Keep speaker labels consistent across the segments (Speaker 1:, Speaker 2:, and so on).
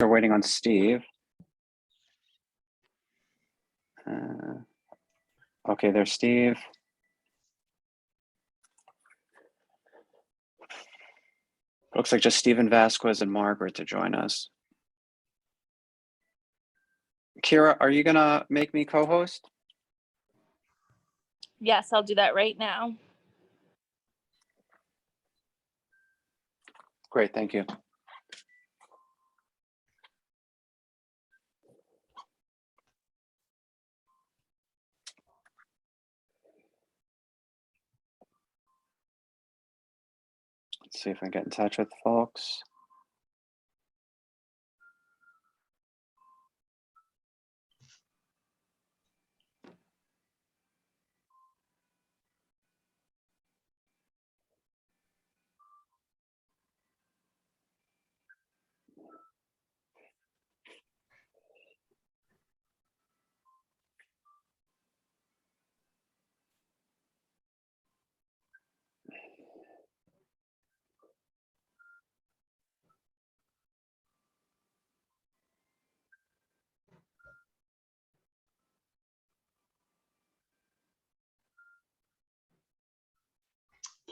Speaker 1: We're waiting on Steve. Okay, there's Steve. Looks like just Stephen Vasquez and Margaret to join us. Kira, are you gonna make me co-host?
Speaker 2: Yes, I'll do that right now.
Speaker 1: Great, thank you. Let's see if I can get in touch with folks.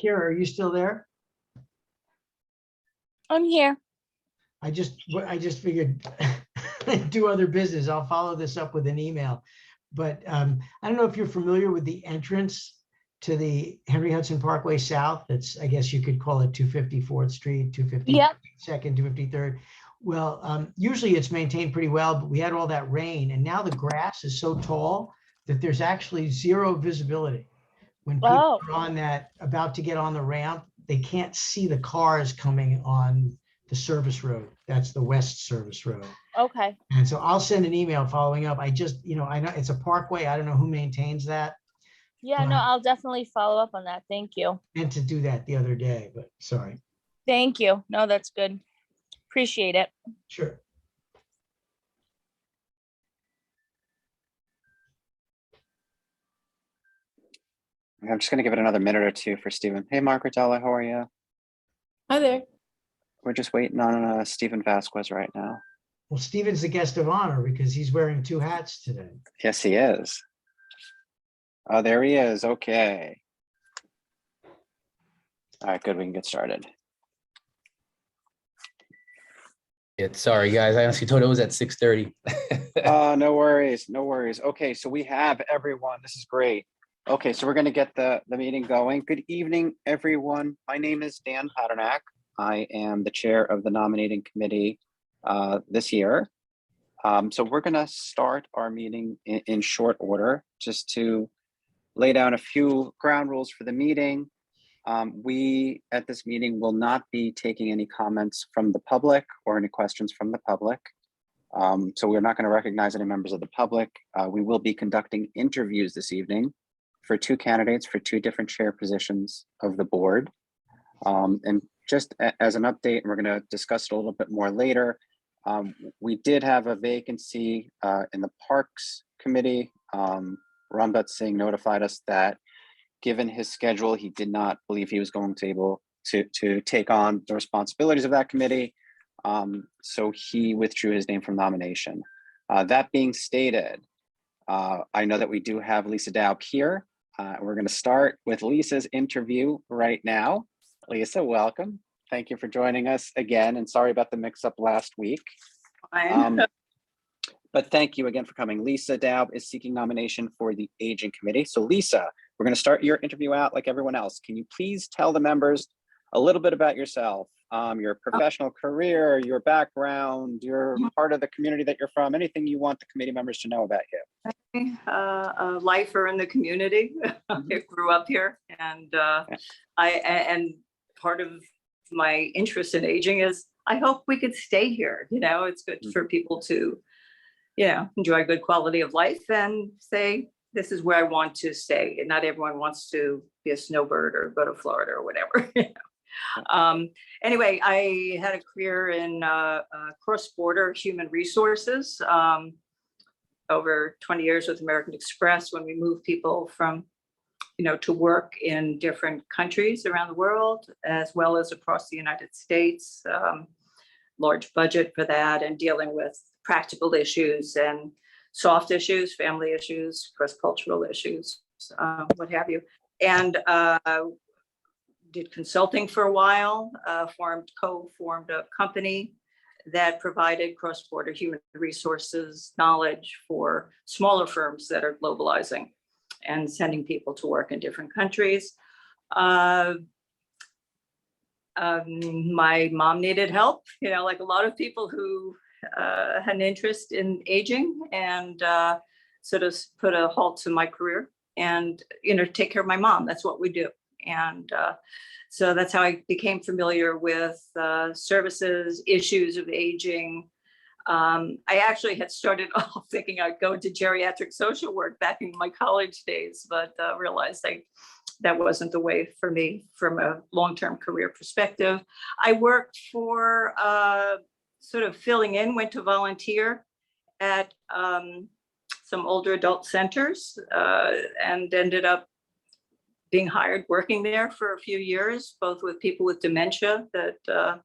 Speaker 3: Kira, are you still there?
Speaker 2: I'm here.
Speaker 3: I just figured do other business. I'll follow this up with an email. But I don't know if you're familiar with the entrance to the Henry Hudson Parkway South. It's, I guess you could call it 254th Street, 252nd,
Speaker 2: Yep.
Speaker 3: 253rd. Well, usually it's maintained pretty well, but we had all that rain, and now the grass is so tall that there's actually zero visibility. When people are on that, about to get on the ramp, they can't see the cars coming on the service road. That's the west service road.
Speaker 2: Okay.
Speaker 3: And so I'll send an email following up. I just, I know it's a parkway. I don't know who maintains that.
Speaker 2: Yeah, no, I'll definitely follow up on that. Thank you.
Speaker 3: Meant to do that the other day, but sorry.
Speaker 2: Thank you. No, that's good. Appreciate it.
Speaker 3: Sure.
Speaker 1: I'm just gonna give it another minute or two for Stephen. Hey, Margaretella, how are you?
Speaker 4: Hi there.
Speaker 1: We're just waiting on Stephen Vasquez right now.
Speaker 3: Well, Stephen's the guest of honor because he's wearing two hats today.
Speaker 1: Yes, he is. Oh, there he is. Okay. All right, good. We can get started.
Speaker 4: Sorry, guys. I honestly told it was at 6:30.
Speaker 1: No worries. No worries. Okay, so we have everyone. This is great. Okay, so we're going to get the meeting going. Good evening, everyone. My name is Dan Paternak. I am the chair of the nominating committee this year. So we're going to start our meeting in short order just to lay down a few ground rules for the meeting. We at this meeting will not be taking any comments from the public or any questions from the public. So we're not going to recognize any members of the public. We will be conducting interviews this evening for two candidates for two different chair positions of the board. And just as an update, and we're going to discuss it a little bit more later, we did have a vacancy in the Parks Committee. Rambat Singh notified us that given his schedule, he did not believe he was going to be able to take on the responsibilities of that committee. So he withdrew his name from nomination. That being stated, I know that we do have Lisa Daub here. We're going to start with Lisa's interview right now. Lisa, welcome. Thank you for joining us again, and sorry about the mix-up last week. But thank you again for coming. Lisa Daub is seeking nomination for the Aging Committee. So Lisa, we're going to start your interview out like everyone else. Can you please tell the members a little bit about yourself, your professional career, your background, your part of the community that you're from, anything you want the committee members to know about you?
Speaker 5: A lifer in the community. I grew up here, and and part of my interest in aging is I hope we could stay here. It's good for people to, enjoy a good quality of life and say, this is where I want to stay. And not everyone wants to be a snowbird or go to Florida or whatever. Anyway, I had a career in cross-border human resources. Over 20 years with American Express, when we moved people from, to work in different countries around the world, as well as across the United States. large budget for that and dealing with practical issues and soft issues, family issues, cross-cultural issues, what have you. And did consulting for a while, co-formed a company that provided cross-border human resources knowledge for smaller firms that are globalizing and sending people to work in different countries. My mom needed help, like a lot of people who had an interest in aging, and sort of put a halt to my career and, take care of my mom. That's what we do. And so that's how I became familiar with services, issues of aging. I actually had started off thinking I'd go into geriatric social work back in my college days, but realized that wasn't the way for me from a long-term career perspective. I worked for sort of filling in, went to volunteer at some older adult centers and ended up being hired working there for a few years, both with people with dementia. That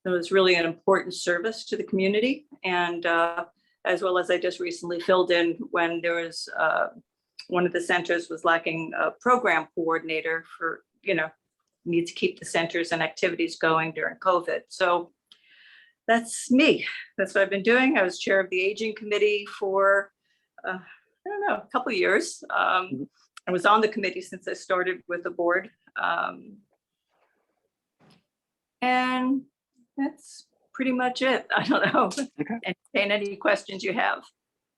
Speaker 5: was really an important service to the community. And as well as I just recently filled in when there was one of the centers was lacking a program coordinator for, need to keep the centers and activities going during COVID. So that's me. That's what I've been doing. I was chair of the aging committee for, I don't know, a couple of years. I was on the committee since I started with the board. And that's pretty much it. I don't know.
Speaker 1: Okay.
Speaker 5: Entertain any questions you have.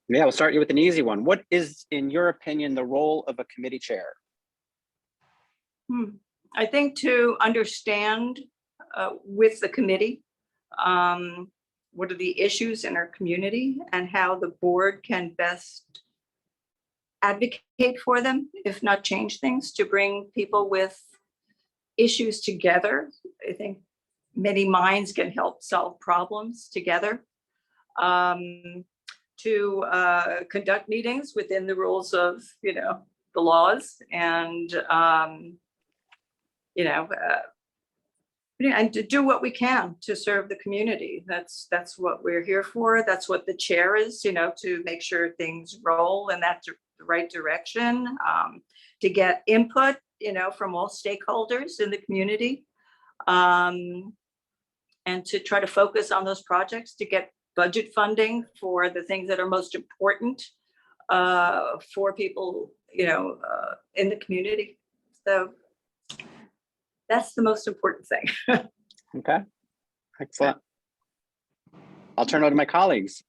Speaker 1: Yeah, we'll start you with an easy one. What is, in your opinion, the role of a committee chair?
Speaker 5: I think to understand with the committee, what are the issues in our community and how the board can best advocate for them, if not change things, to bring people with issues together. I think many minds can help solve problems together. To conduct meetings within the rules of, the laws, and and to do what we can to serve the community. That's what we're here for. That's what the chair is, to make sure things roll in that the right direction, to get input, from all stakeholders in the community, and to try to focus on those projects to get budget funding for the things that are most important for people, in the community. So that's the most important thing.
Speaker 1: Okay, excellent. I'll turn it over to my colleagues.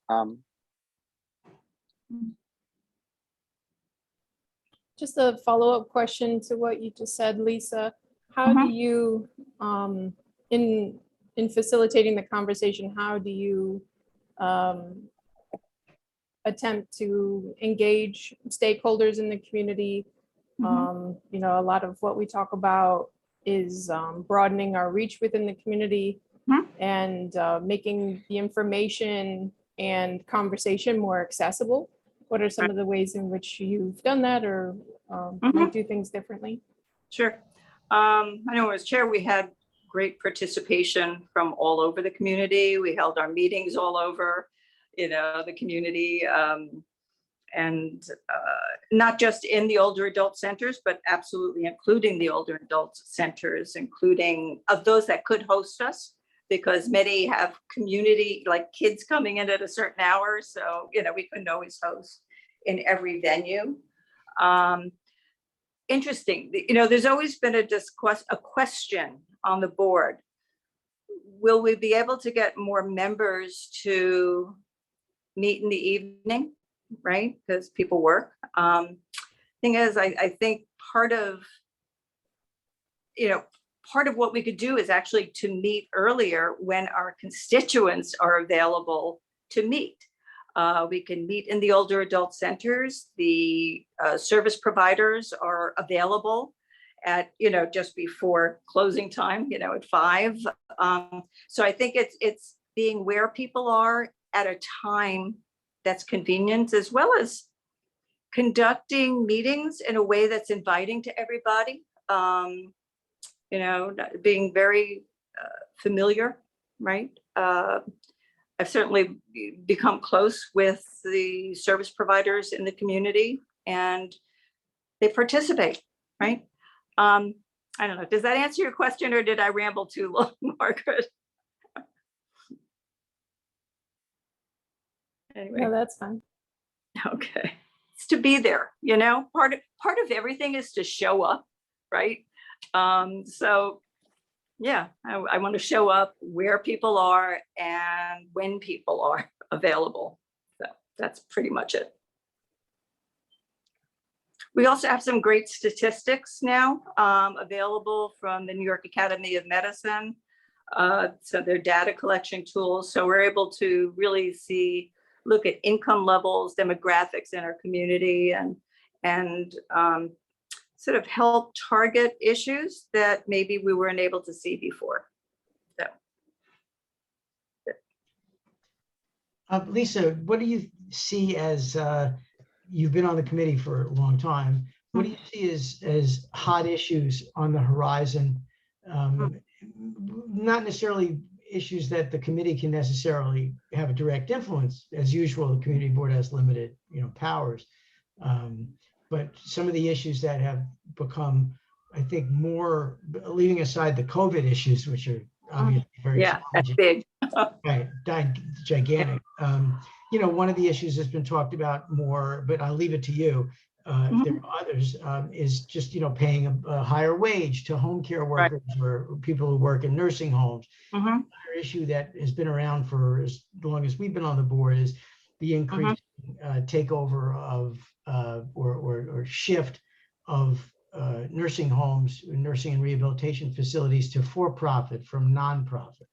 Speaker 6: Just a follow-up question to what you just said, Lisa. How do you, in facilitating the conversation, how do you attempt to engage stakeholders in the community? A lot of what we talk about is broadening our reach within the community and making the information and conversation more accessible. What are some of the ways in which you've done that, or might do things differently?
Speaker 5: Sure. I know as chair, we had great participation from all over the community. We held our meetings all over, the community, and not just in the older adult centers, but absolutely including the older adult centers, including of those that could host us, because many have community, like kids coming in at a certain hour. So, we couldn't always host in every venue. Interesting, there's always been a question on the board. Will we be able to get more members to meet in the evening, right? Because people work. Thing is, I think part of what we could do is actually to meet earlier when our constituents are available to meet. We can meet in the older adult centers. The service providers are available at, just before closing time, at 5. So I think it's being where people are at a time that's convenient, as well as conducting meetings in a way that's inviting to everybody. Being very familiar, right? I've certainly become close with the service providers in the community, and they participate, right? I don't know. Does that answer your question, or did I ramble too long, Margaret? Anyway.
Speaker 6: No, that's fine.
Speaker 5: Okay. It's to be there, part of everything is to show up, right? So yeah, I want to show up where people are and when people are available. So that's pretty much it. We also have some great statistics now available from the New York Academy of Medicine. So they're data collection tools. So we're able to really look at income levels, demographics in our community, and sort of help target issues that maybe we weren't able to see before. So.
Speaker 3: Lisa, what do you see as, you've been on the committee for a long time, what do you see as hot issues on the horizon? Not necessarily issues that the committee can necessarily have a direct influence. As usual, the community board has limited, powers. But some of the issues that have become, I think, more, leaving aside the COVID issues, which are obviously very
Speaker 5: that's big.
Speaker 3: right, gigantic. One of the issues that's been talked about more, but I'll leave it to you. If there are others, is just paying a higher wage to home care workers or people who work in nursing homes. Another issue that has been around for as long as we've been on the board is the increased takeover of or shift of nursing homes, nursing and rehabilitation facilities to for-profit from nonprofit.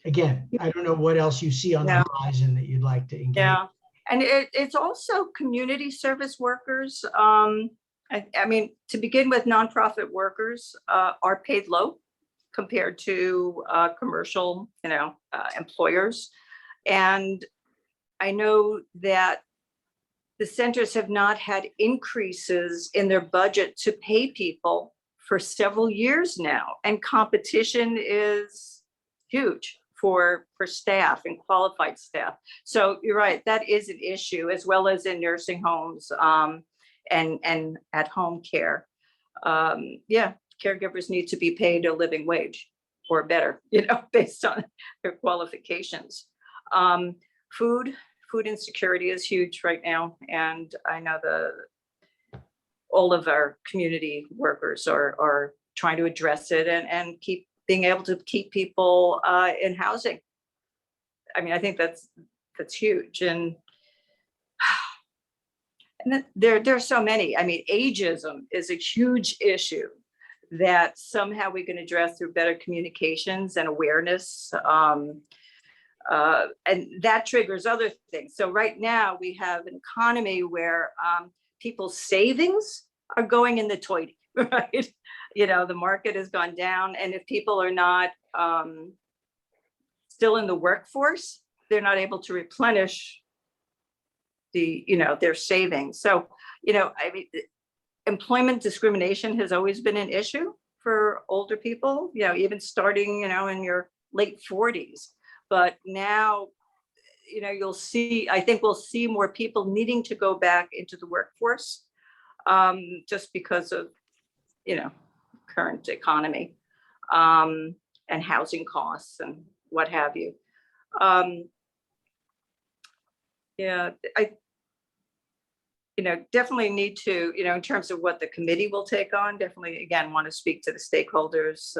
Speaker 3: Again, I don't know what else you see on the horizon that you'd like to engage.
Speaker 5: Yeah, and it's also community service workers. I mean, to begin with, nonprofit workers are paid low compared to commercial, employers. And I know that the centers have not had increases in their budget to pay people for several years now, and competition is huge for staff and qualified staff. So you're right, that is an issue, as well as in nursing homes and at home care. Caregivers need to be paid a living wage or better, based on their qualifications. Food insecurity is huge right now, and I know all of our community workers are trying to address it and being able to keep people in housing. I mean, I think that's huge, and there are so many. I mean, ageism is a huge issue that somehow we can address through better communications and awareness. And that triggers other things. So right now we have an economy where people's savings are going in the toilet, right? The market has gone down, and if people are not still in the workforce, they're not able to replenish their savings. So, I mean, employment discrimination has always been an issue for older people, even starting, in your late 40s. But now, I think we'll see more people needing to go back into the workforce just because of, current economy and housing costs and what have you. I definitely need to, in terms of what the committee will take on, definitely, again, want to speak to the stakeholders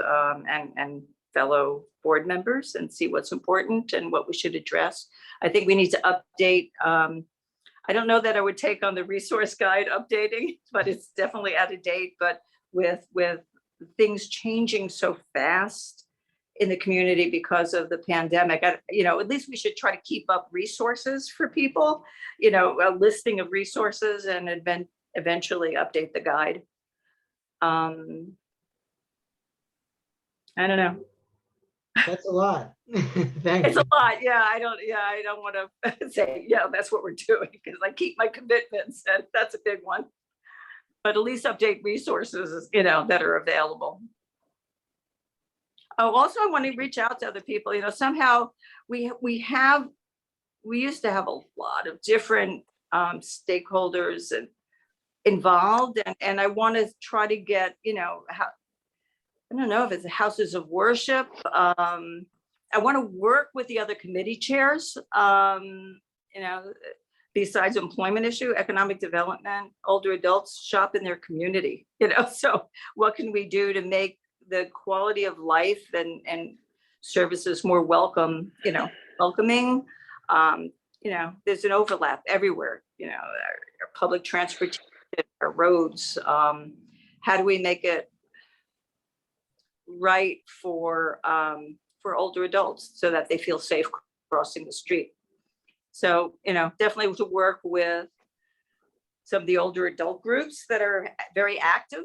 Speaker 5: and fellow board members and see what's important and what we should address. I think we need to update. I don't know that I would take on the resource guide updating, but it's definitely out of date. But with things changing so fast in the community because of the pandemic, at least we should try to keep up resources for people, a listing of resources, and eventually update the guide. I don't know.
Speaker 3: That's a lot. Thank
Speaker 5: It's
Speaker 3: you.
Speaker 5: a lot. Yeah, I don't want to say, that's what we're doing, because I keep my commitments, and that's a big one. But at least update resources, that are available. Oh, also, I want to reach out to other people. Somehow we used to have a lot of different stakeholders and involved, and I want to try to get, I don't know if it's houses of worship. I want to work with the other committee chairs, besides employment issue, economic development, older adults shop in their community, so what can we do to make the quality of life and services more welcoming? There's an overlap everywhere, our public transportation, our roads. How do we make it right for older adults so that they feel safe crossing the street? So, definitely to work with some of the older adult groups that are very active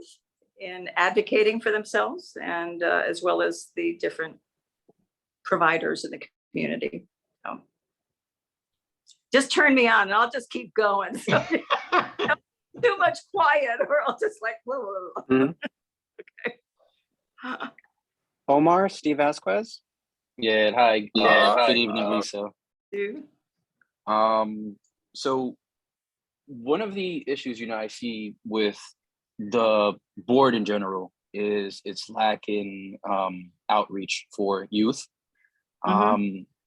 Speaker 5: in advocating for themselves, and as well as the different providers in the community. So, just turn me on and I'll just keep going. So, too much quiet or I'll just like, whoa, whoa, whoa.
Speaker 1: Mhm.
Speaker 5: Okay.
Speaker 1: Omar, Steve Vasquez.
Speaker 4: Yeah, hi. Good evening, Lisa.
Speaker 5: Dude.
Speaker 4: So one of the issues, I see with the board in general is it's lacking outreach for youth.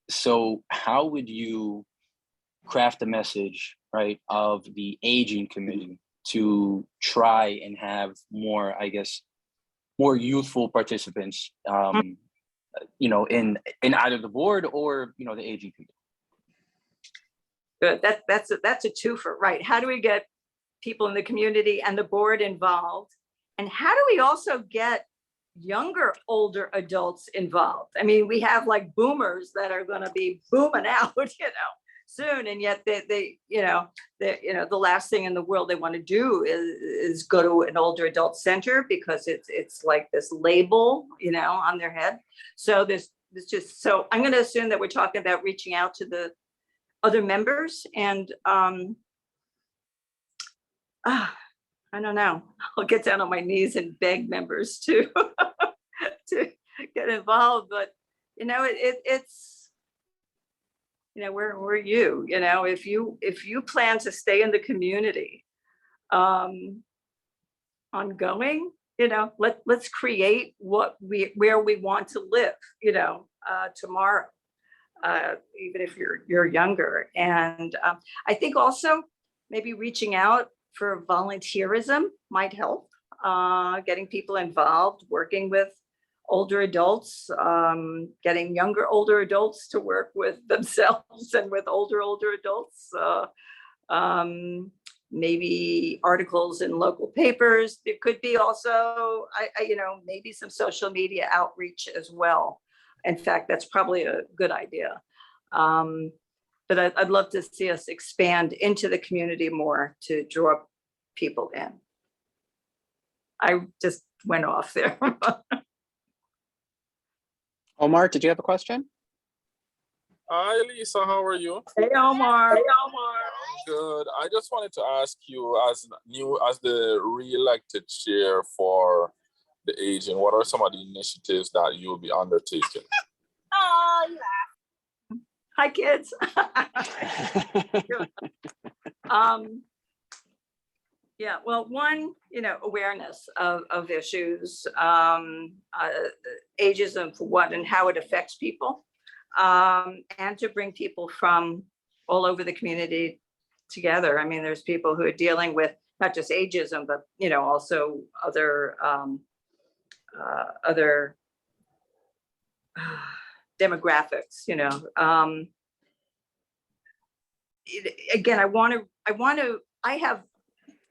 Speaker 4: So how would you craft a message, right, of the aging committee to try and have more, I guess, more youthful participants, in either the board or, the aging committee?
Speaker 5: Good. That's a twofer, right? How do we get people in the community and the board involved? And how do we also get younger, older adults involved? I mean, we have like boomers that are going to be booming out, soon, and yet they the last thing in the world they want to do is go to an older adult center because it's like this label, on their head. So so I'm going to assume that we're talking about reaching out to the other members, and I don't know, I'll get down on my knees and beg members to to get involved. But it's we're you, if you plan to stay in the community ongoing, let's create where we want to live, tomorrow, even if you're younger. And I think also maybe reaching out for volunteerism might help, getting people involved, working with older adults, getting older adults to work with themselves and with older adults, maybe articles in local papers. It could be also, maybe some social media outreach as well. In fact, that's probably a good idea. But I'd love to see us expand into the community more to draw people in. I just went off there.
Speaker 1: Omar, did you have a question?
Speaker 7: Hi, Lisa. How are you?
Speaker 5: Hey, Omar.
Speaker 7: I'm good. I just wanted to ask you, as the re-elected chair for the aging, what are some of the initiatives that you will be undertaking?
Speaker 5: Oh, yeah. Hi, kids. Yeah, well, one, awareness of issues, ageism for what and how it affects people, and to bring people from all over the community together. I mean, there's people who are dealing with not just ageism, but, also other demographics, again,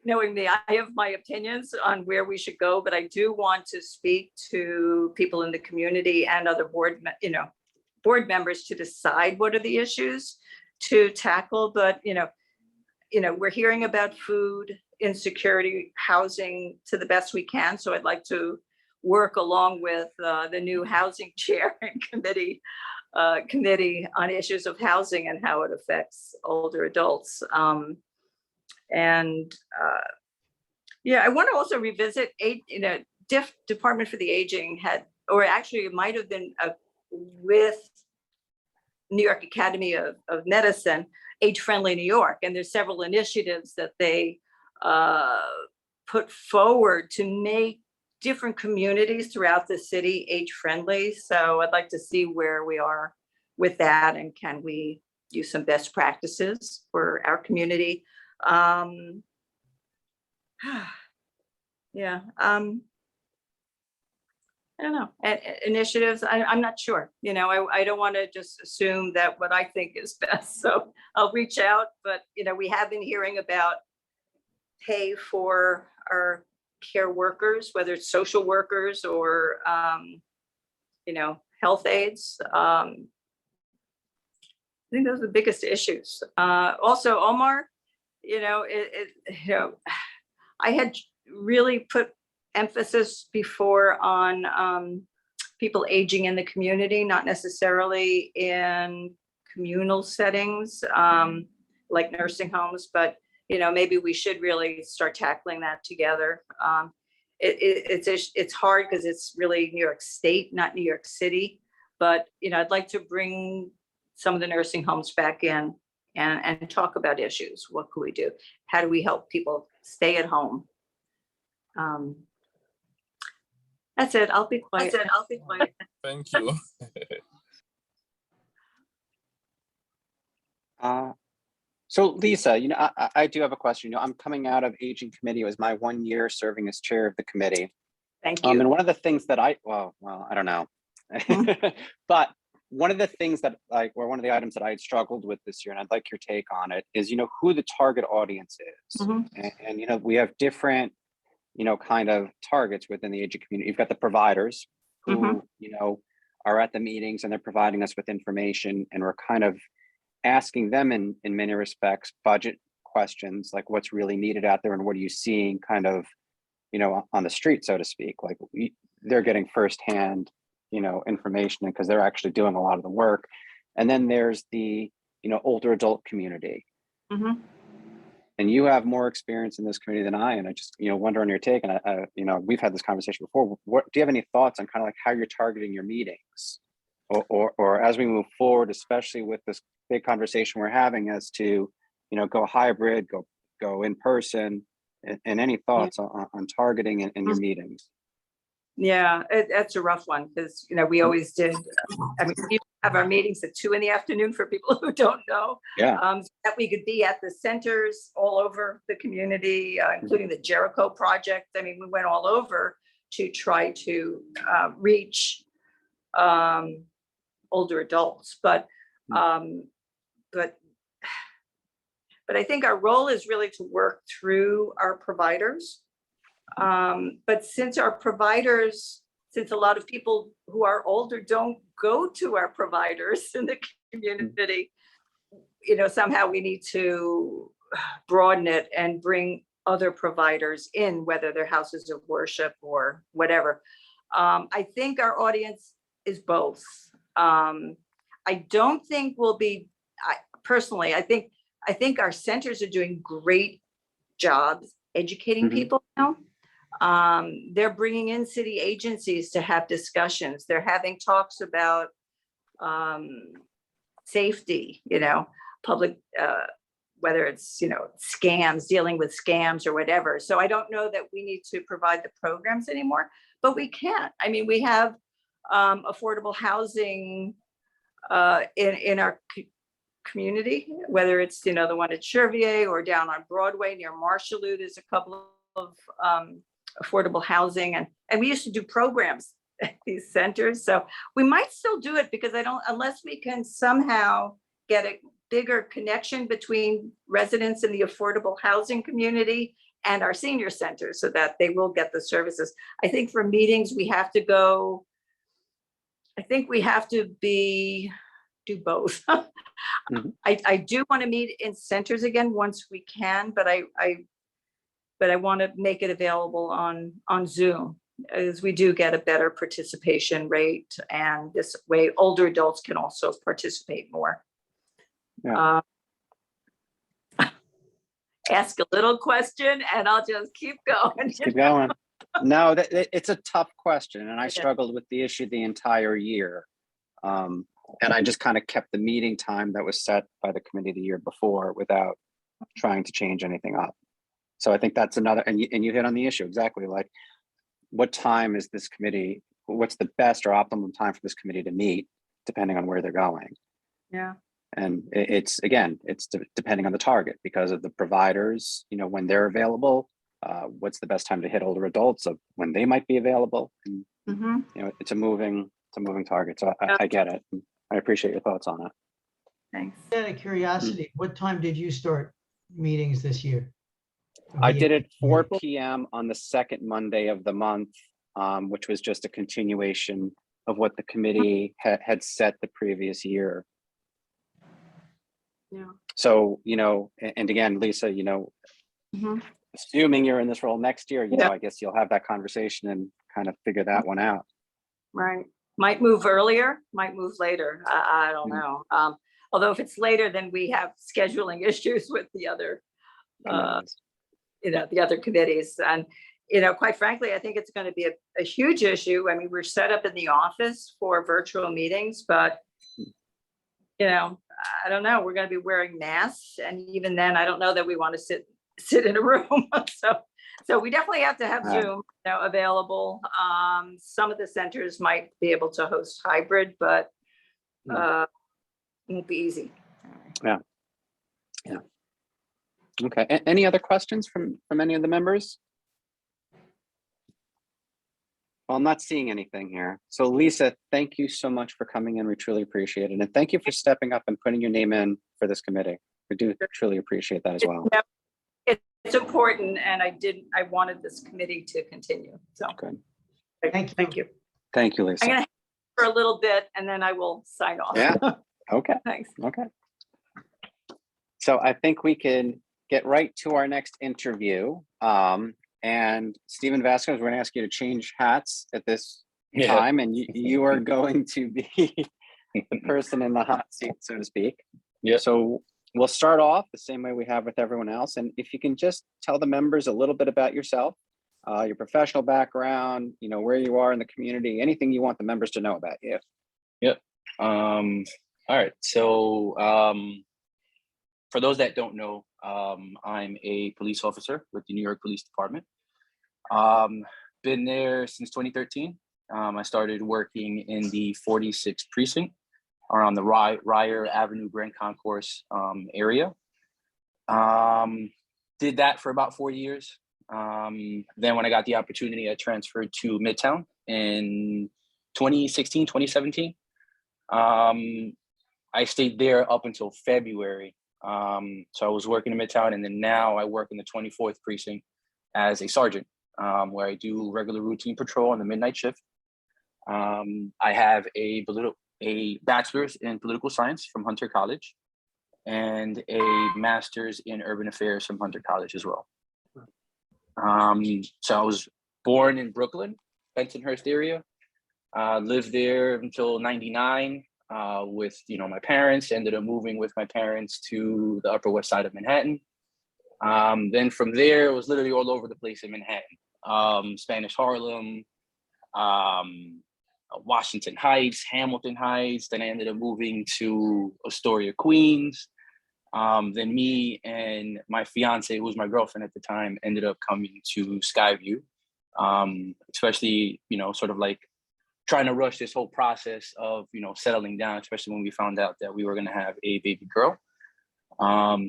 Speaker 5: knowing me, I have my opinions on where we should go, but I do want to speak to people in the community and other board members to decide what are the issues to tackle. But, we're hearing about food insecurity, housing to the best we can. So I'd like to work along with the new housing chair and committee on issues of housing and how it affects older adults. I want to also revisit, Department for the Aging had or actually it might have been with New York Academy of Medicine, Age Friendly New York. And there's several initiatives that they put forward to make different communities throughout the city age friendly. So I'd like to see where we are with that, and can we use some best practices for our community. Yeah, I don't know, initiatives, I'm not sure, you know, I don't want to just assume that what I think is best, so I'll reach out, but, you know, we have been hearing about pay for our care workers, whether it's social workers or, you know, health aides. I think those are the biggest issues. Also, Omar, you know, you know, I had really put emphasis before on people aging in the community, not necessarily in communal settings, like nursing homes, but you know, maybe we should really start tackling that together. It's hard because it's really New York State, not New York City. But you know, I'd like to bring some of the nursing homes back in and talk about issues. What can we do? How do we help people stay at home? That's it. I'll be quiet.
Speaker 7: Thank you.
Speaker 1: So Lisa, you know, I do have a question. You know, I'm coming out of Aging Committee. It was my 1 year serving as chair of the committee.
Speaker 5: Thank you.
Speaker 1: And one of the things that well, I don't know. But one of the things that or one of the items that I had struggled with this year, and I'd like your take on it, is, you know, who the target audience is. And, you know, we have different, you know, kind of targets within the aging community. You've got the providers who, you know, are at the meetings and they're providing us with information, and we're kind of asking them in many respects budget questions, like what's really needed out there and what are you seeing kind of, you know, on the street, so to speak. Like they're getting firsthand, you know, information because they're actually doing a lot of the work. And then there's the, you know, older adult community. And you have more experience in this community than I, and I just, you know, wonder on your take. And I you know, we've had this conversation before. What do you have any thoughts on kind of like how you're targeting your meetings, or as we move forward, especially with this big conversation we're having as to, you know, go hybrid, go in person, and any thoughts on targeting in your meetings?
Speaker 5: Yeah, that's a rough one because, you know, we always did. I mean, we have our meetings at 2 p.m. for people who don't know.
Speaker 1: Yeah.
Speaker 5: So that we could be at the centers all over the community, including the Jericho project. I mean, we went all over to try to reach older adults, but I think our role is really to work through our providers. But since a lot of people who are older don't go to our providers in the community, you know, somehow we need to broaden it and bring other providers in, whether they're houses of worship or whatever. I think our audience is both. I don't think we'll be, personally, I think our centers are doing great jobs educating people now. They're bringing in city agencies to have discussions. They're having talks about safety, you know, public, whether it's, you know, scams, dealing with scams or whatever. So I don't know that we need to provide the programs anymore, but we can't. I mean, we have affordable housing in our community, whether it's, you know, the one at Chervier or down on Broadway near Marshallute is a couple of affordable housing, and we used to do programs at these centers. So we might still do it because unless we can somehow get a bigger connection between residents in the affordable housing community and our senior centers so that they will get the services. I think for meetings, we have to go, I think we have to do both. I do want to meet in centers again once we can, but I want to make it available on Zoom, as we do get a better participation rate, and this way older adults can also participate more.
Speaker 1: Yeah.
Speaker 5: Ask a little question and I'll just keep going.
Speaker 1: Keep going. No, it's a tough question, and I
Speaker 5: Yeah.
Speaker 1: struggled with the issue the entire year. And I just kind of kept the meeting time that was set by the committee the year before without trying to change anything up. So I think that's another, and you hit on the issue exactly, like what time is this committee, what's the best or optimum time for this committee to meet, depending on where they're going.
Speaker 5: Yeah.
Speaker 1: And it's, again, it's depending on the target because of the providers, you know, when they're available, what's the best time to hit older adults of when they might be available. And,
Speaker 5: Mm-hmm.
Speaker 1: you know, it's a moving target. So I get it. I appreciate your thoughts on it.
Speaker 5: Thanks.
Speaker 3: Out of curiosity, what time did you start meetings this year?
Speaker 1: I did it 4
Speaker 3: Committee.
Speaker 1: p.m. on the second Monday of the month, which was just a continuation of what the committee had set the previous year.
Speaker 5: Yeah.
Speaker 1: So, you know, and again, Lisa, you know,
Speaker 5: Mm-hmm.
Speaker 1: assuming you're in this role next year, you
Speaker 5: Yeah.
Speaker 1: know, I guess you'll have that conversation and kind of figure that one out.
Speaker 5: Right. Might move earlier, might move later. I don't
Speaker 1: Mm.
Speaker 5: know. Although if it's later, then we have scheduling issues with the other,
Speaker 1: Committees.
Speaker 5: the other committees. And, quite frankly, I think it's going to be a huge issue. I mean, we're set up in the office for virtual meetings, but, I don't know, we're going to be wearing masks. And even then, I don't know that we want to sit in a room. So we definitely have to have
Speaker 1: Right.
Speaker 5: Zoom available. Some of the centers might be able to host hybrid, but it won't be easy.
Speaker 1: Okay. Any other questions from any of the members? Well, I'm not seeing anything here. So Lisa, thank you so much for coming in. We truly appreciate it. And thank you for stepping up and putting your name in for this committee. We do truly appreciate that as well.
Speaker 5: It's important, and I wanted this committee to continue. So
Speaker 1: Good.
Speaker 3: Thank you.
Speaker 5: Thank you.
Speaker 1: Thank you, Lisa.
Speaker 5: I'm going to for a little bit, and then I will sign off.
Speaker 1: Yeah. Okay.
Speaker 5: Thanks.
Speaker 1: Okay. So I think we can get right to our next interview. And Stephen Vasquez, we're going to ask you to change hats at this time, and you are going to be the person in the hot seat, so to speak.
Speaker 4: Yeah.
Speaker 1: So we'll start off the same way we have with everyone else. And if you can just tell the members a little bit about yourself, your professional background, where you are in the community, anything you want the members to know about you.
Speaker 4: Yep. All right. So for those that don't know, I'm a police officer with the New York Police Department. Been there since 2013. I started working in the 46th precinct around the Ryer Avenue, Grand Concourse area. Did that for about 4 years. Then when I got the opportunity, I transferred to Midtown in 2016, 2017. I stayed there up until February. So I was working in Midtown, and then now I work in the 24th precinct as a sergeant, where I do regular routine patrol on the midnight shift. I have a bachelor's in political science from Hunter College and a master's in urban affairs from Hunter College as well. So I was born in Brooklyn, Bensonhurst area, lived there until 99. With my parents, ended up moving with my parents to the Upper West Side of Manhattan. Then from there, it was literally all over the place in Manhattan. Spanish Harlem, Washington Heights, Hamilton Heights. Then I ended up moving to Astoria, Queens. Then me and my fiance, who was my girlfriend at the time, ended up coming to Skyview, especially, sort of like trying to rush this whole process of, settling down, especially when we found out that we were going to have a baby girl.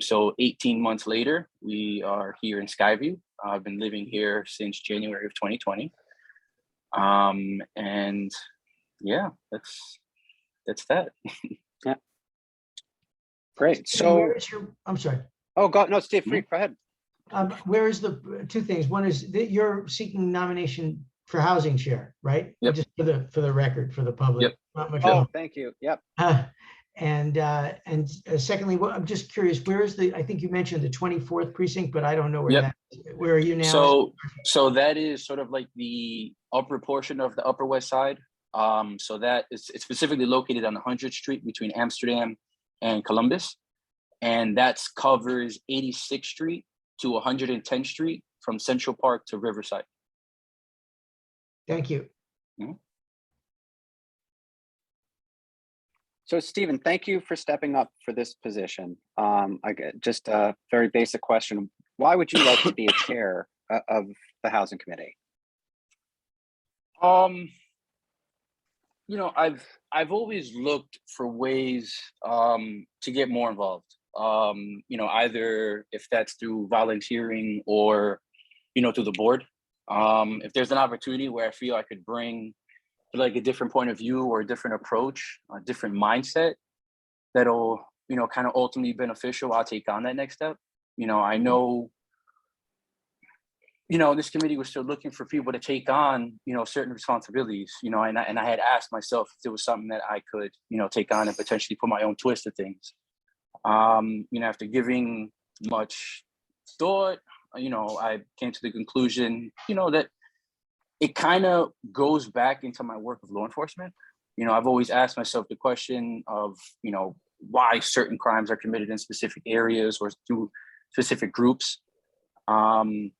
Speaker 4: So 18 months later, we are here in Skyview. I've been living here since January of 2020. And yeah, that's that.
Speaker 1: Yeah. Great. So
Speaker 3: I'm sorry.
Speaker 1: Oh, God, no, Steve, free. Go ahead.
Speaker 3: Where is the two things? One is that you're seeking nomination for housing share, right?
Speaker 4: Yep.
Speaker 3: Just for the record, for the public.
Speaker 4: Yep.
Speaker 3: Not much
Speaker 1: Oh,
Speaker 3: else.
Speaker 1: thank you. Yep.
Speaker 3: And secondly, I'm just curious, where is I think you mentioned the 24th precinct, but I don't know where
Speaker 4: Yep.
Speaker 3: that is. Where are you now?
Speaker 4: So that is sort of like the upper portion of the Upper West Side. So that is, it's specifically located on 100th Street between Amsterdam and Columbus. And that covers 86th Street to 110th Street from Central Park to Riverside.
Speaker 3: Thank you.
Speaker 1: So Stephen, thank you for stepping up for this position. I get just a very basic question. Why would you like to be a chair of the Housing Committee?
Speaker 4: You know, I've always looked for ways to get more involved. You know, either if that's through volunteering or, you know, through the board. If there's an opportunity where I feel I could bring like a different point of view or a different approach, a different mindset that'll, you know, kind of ultimately beneficial, I'll take on that next step. You know, I know, you know, this committee was still looking for people to take on, you know, certain responsibilities, you know, and I had asked myself if there was something that I could, you know, take on and potentially put my own twist to things. You know, after giving much thought, you know, I came to the conclusion, you know, that it kind of goes back into my work with law enforcement. You know, I've always asked myself the question of, you know, why certain crimes are committed in specific areas or through specific groups. And,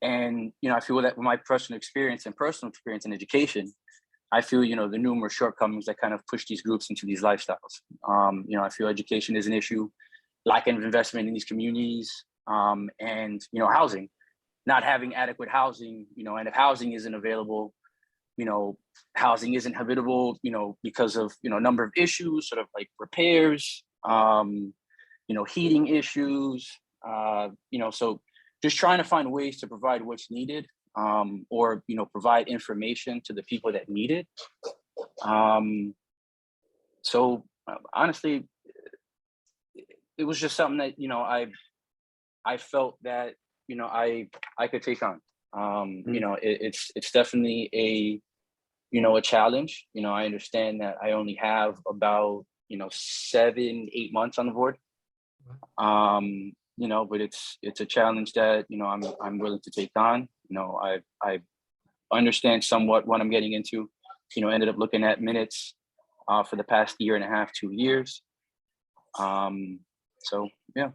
Speaker 4: you know, I feel that with my personal experience in education, I feel, you know, the numerous shortcomings that kind of push these groups into these lifestyles. You know, I feel education is an issue, lack of investment in these communities, and, you know, housing. Not having adequate housing, you know, and if housing isn't available, you know, housing isn't habitable, you know, because of, you know, a number of issues, sort of like repairs, you know, heating issues, you know, so just trying to find ways to provide what's needed, or, you know, provide information to the people that need it. So honestly, it was just something that, you know, I felt that, you know, I could take on. You know, it's definitely a, you know, a challenge. You know, I understand that I only have about, you know, 7-8 months on the board. You know, but it's a challenge that, you know, I'm willing to take on. You know, I understand somewhat what I'm getting into. You know, ended up looking at minutes for the past 1.5, 2 years. So yeah.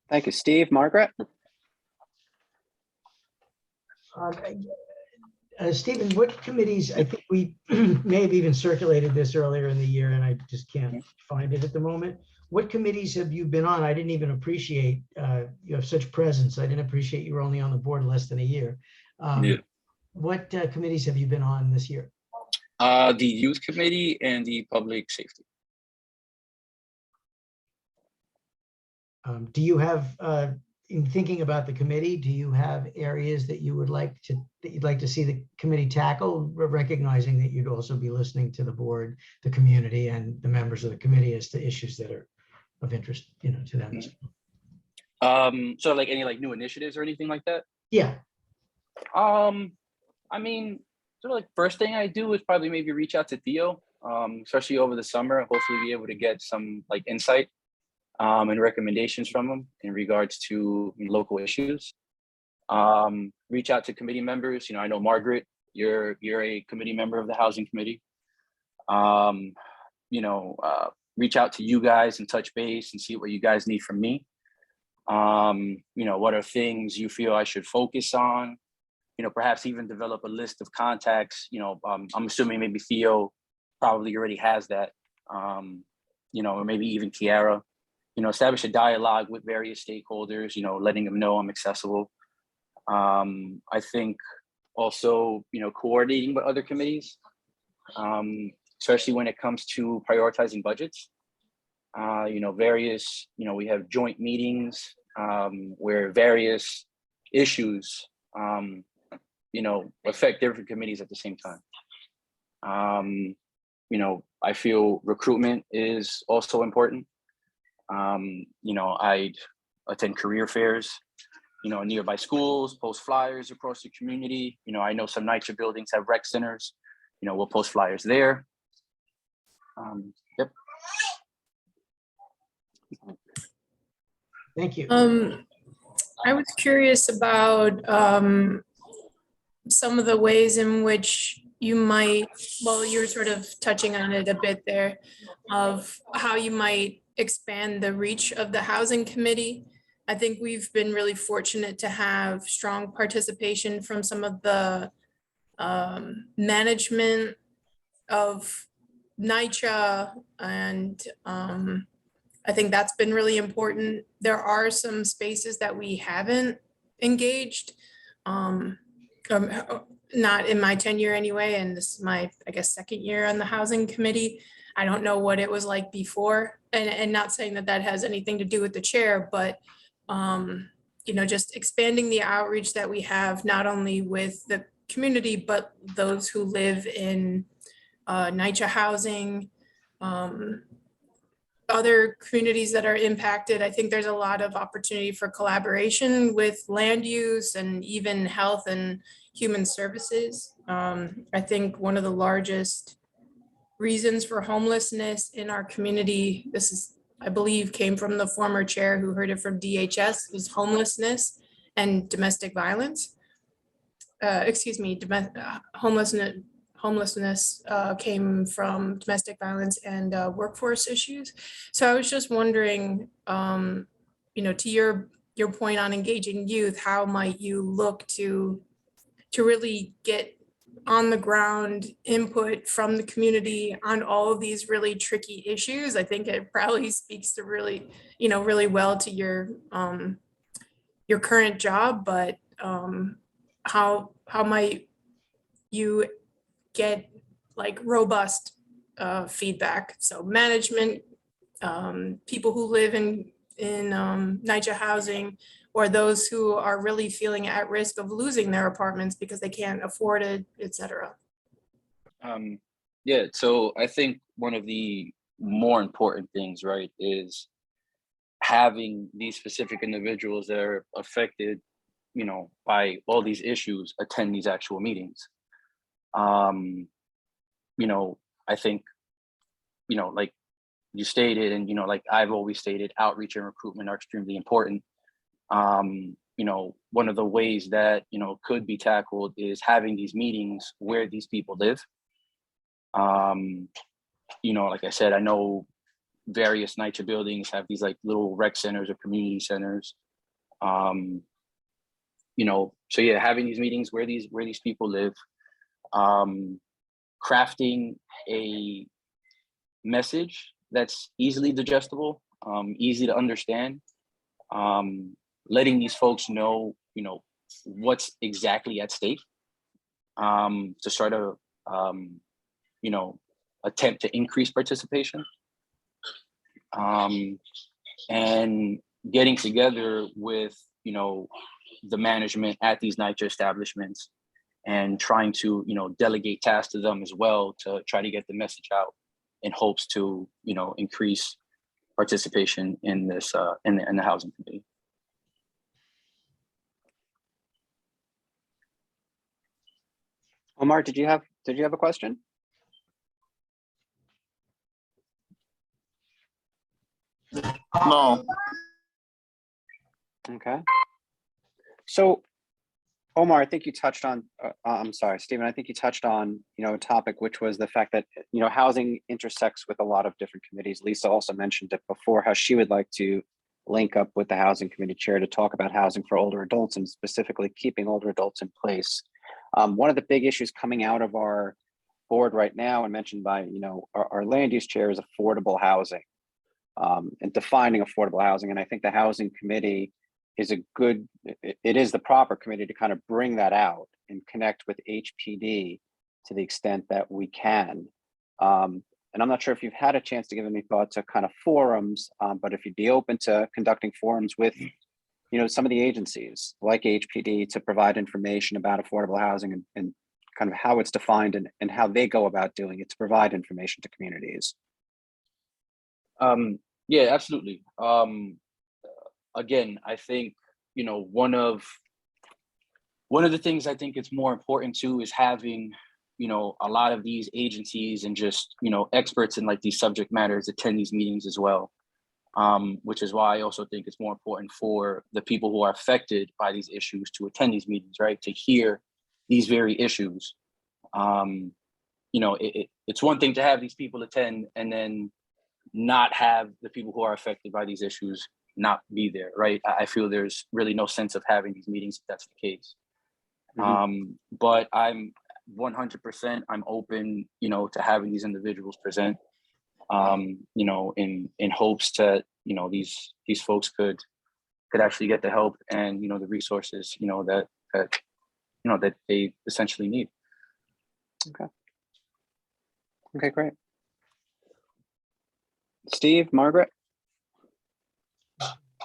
Speaker 1: Thank you, Steve. Margaret?
Speaker 3: Stephen, what committees, I think we may have even circulated this earlier in the year and I just can't find it at the moment. What committees have you been on? I didn't even appreciate you have such presence. I didn't appreciate you were only on the board less than a year. What committees have you been on this year?
Speaker 4: The youth committee and the public safety.
Speaker 3: Do you have, in thinking about the committee, do you have areas that you'd like to see the committee tackle, recognizing that you'd also be listening to the board, the community, and the members of the committee as to issues that are of interest, you know, to them?
Speaker 4: So like any like new initiatives or anything like that?
Speaker 3: Yeah.
Speaker 4: I mean, sort of like first thing I do is probably maybe reach out to Theo, especially over the summer, hopefully be able to get some like insight and recommendations from him in regards to local issues. Reach out to committee members. You know, I know Margaret, you're a committee member of the housing committee. You know, reach out to you guys and touch base and see what you guys need from me. You know, what are things you feel I should focus on? You know, perhaps even develop a list of contacts. You know, I'm assuming maybe Theo probably already has that. You know, or maybe even Kiara. You know, establish a dialogue with various stakeholders, you know, letting them know I'm accessible. I think also, you know, coordinating with other committees, especially when it comes to prioritizing budgets. You know, we have joint meetings where various issues, you know, affect different committees at the same time. You know, I feel recruitment is also important. You know, I'd attend career fairs, you know, nearby schools, post flyers across the community. You know, I know some NYCHA buildings have rec centers, you know, we'll post flyers there. Yep.
Speaker 3: Thank you.
Speaker 6: I was curious about some of the ways in which you might, well, you're sort of touching on it a bit there, of how you might expand the reach of the housing committee. I think we've been really fortunate to have strong participation from some of the management of NYCHA, and I think that's been really important. There are some spaces that we haven't engaged, not in my tenure anyway, and this is my, I guess, second year on the housing committee. I don't know what it was like before, and not saying that that has anything to do with the chair, but you know, just expanding the outreach that we have, not only with the community, but those who live in NYCHA housing, other communities that are impacted. I think there's a lot of opportunity for collaboration with land use and even health and human services. I think one of the largest reasons for homelessness in our community, this is, I believe, came from the former chair who heard it from DHS, was homelessness and domestic violence. Homelessness came from domestic violence and workforce issues. So I was just wondering, you know, to your point on engaging youth, how might you look to really get on the ground input from the community on all of these really tricky issues? I think it probably speaks to really, you know, really well to your current job, but how might you get like robust feedback? So management, people who live in NYCHA housing, or those who are really feeling at risk of losing their apartments because they can't afford it, et cetera.
Speaker 4: Yeah, so I think one of the more important things, right, is having these specific individuals that are affected, you know, by all these issues attend these actual meetings. You know, I think, you know, like you stated, and, you know, like I've always stated, outreach and recruitment are extremely important. You know, one of the ways that, you know, could be tackled is having these meetings where these people live. You know, like I said, I know various NYCHA buildings have these like little rec centers or community centers. You know, so yeah, having these meetings where these people live, crafting a message that's easily digestible, easy to understand, letting these folks know, you know, what's exactly at stake, to sort of, you know, attempt to increase participation, and getting together with, you know, the management at these NYCHA establishments and trying to, you know, delegate tasks to them as well to try to get the message out in hopes to, you know, increase participation in this, in the housing committee.
Speaker 1: Omar, did you have a question?
Speaker 7: No.
Speaker 1: Okay. So, Omar, I think you touched on, I'm sorry, Stephen, I think you touched on, you know, a topic, which was the fact that, you know, housing intersects with a lot of different committees. Lisa also mentioned it before, how she would like to link up with the housing committee chair to talk about housing for older adults and specifically keeping older adults in place. One of the big issues coming out of our board right now and mentioned by, you know, our land use chair is affordable housing, and defining affordable housing. And I think the housing committee is it is the proper committee to kind of bring that out and connect with HPD to the extent that we can. And I'm not sure if you've had a chance to give any thought to kind of forums, but if you'd be open to conducting forums with, you know, some of the agencies like HPD to provide information about affordable housing and kind of how it's defined and how they go about doing it to provide information to communities.
Speaker 4: Yeah, absolutely. Again, I think, you know, one of the things I think it's more important too is having, you know, a lot of these agencies and just, you know, experts in like these subject matters attend these meetings as well. Which is why I also think it's more important for the people who are affected by these issues to attend these meetings, right? To hear these very issues. You know, it's one thing to have these people attend and then not have the people who are affected by these issues not be there, right? I feel there's really no sense of having these meetings if that's the case. But I'm 100%, I'm open, you know, to having these individuals present, you know, in hopes that, you know, these folks could actually get the help and, you know, the resources, you know, that you know, that they essentially need.
Speaker 1: Okay, great. Steve, Margaret?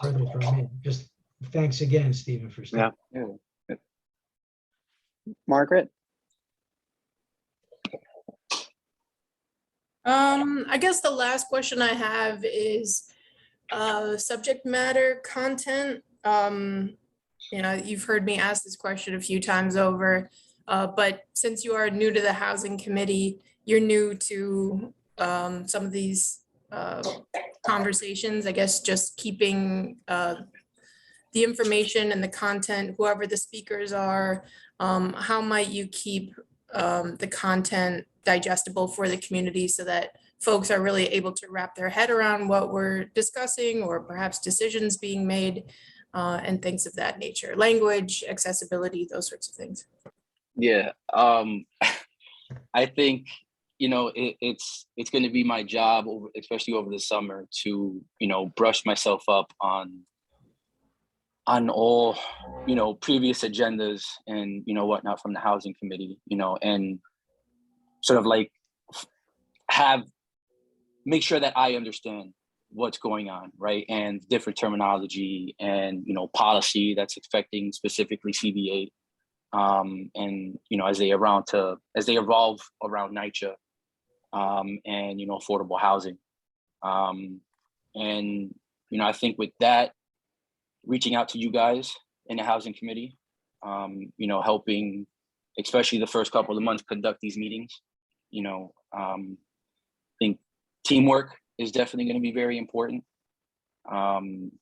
Speaker 3: Further from me, just thanks again, Stephen, for
Speaker 1: Yeah.
Speaker 3: stepping.
Speaker 1: Margaret?
Speaker 6: I guess the last question I have is subject matter content. You know, you've heard me ask this question a few times over, but since you are new to the housing committee, you're new to some of these conversations, I guess just keeping the information and the content, whoever the speakers are, how might you keep the content digestible for the community so that folks are really able to wrap their head around what we're discussing, or perhaps decisions being made and things of that nature, language, accessibility, those sorts of things.
Speaker 4: Yeah, I think, you know, it's going to be my job, especially over the summer, to, you know, brush myself up on all, you know, previous agendas and, you know, whatnot from the housing committee, you know, and sort of like make sure that I understand what's going on, right? And different terminology and, you know, policy that's affecting specifically CB8. And, you know, as they evolve around NYCHA, and, you know, affordable housing. And, you know, I think with that, reaching out to you guys in the housing committee, you know, helping, especially the first couple of months, conduct these meetings, you know, I think teamwork is definitely going to be very important. And,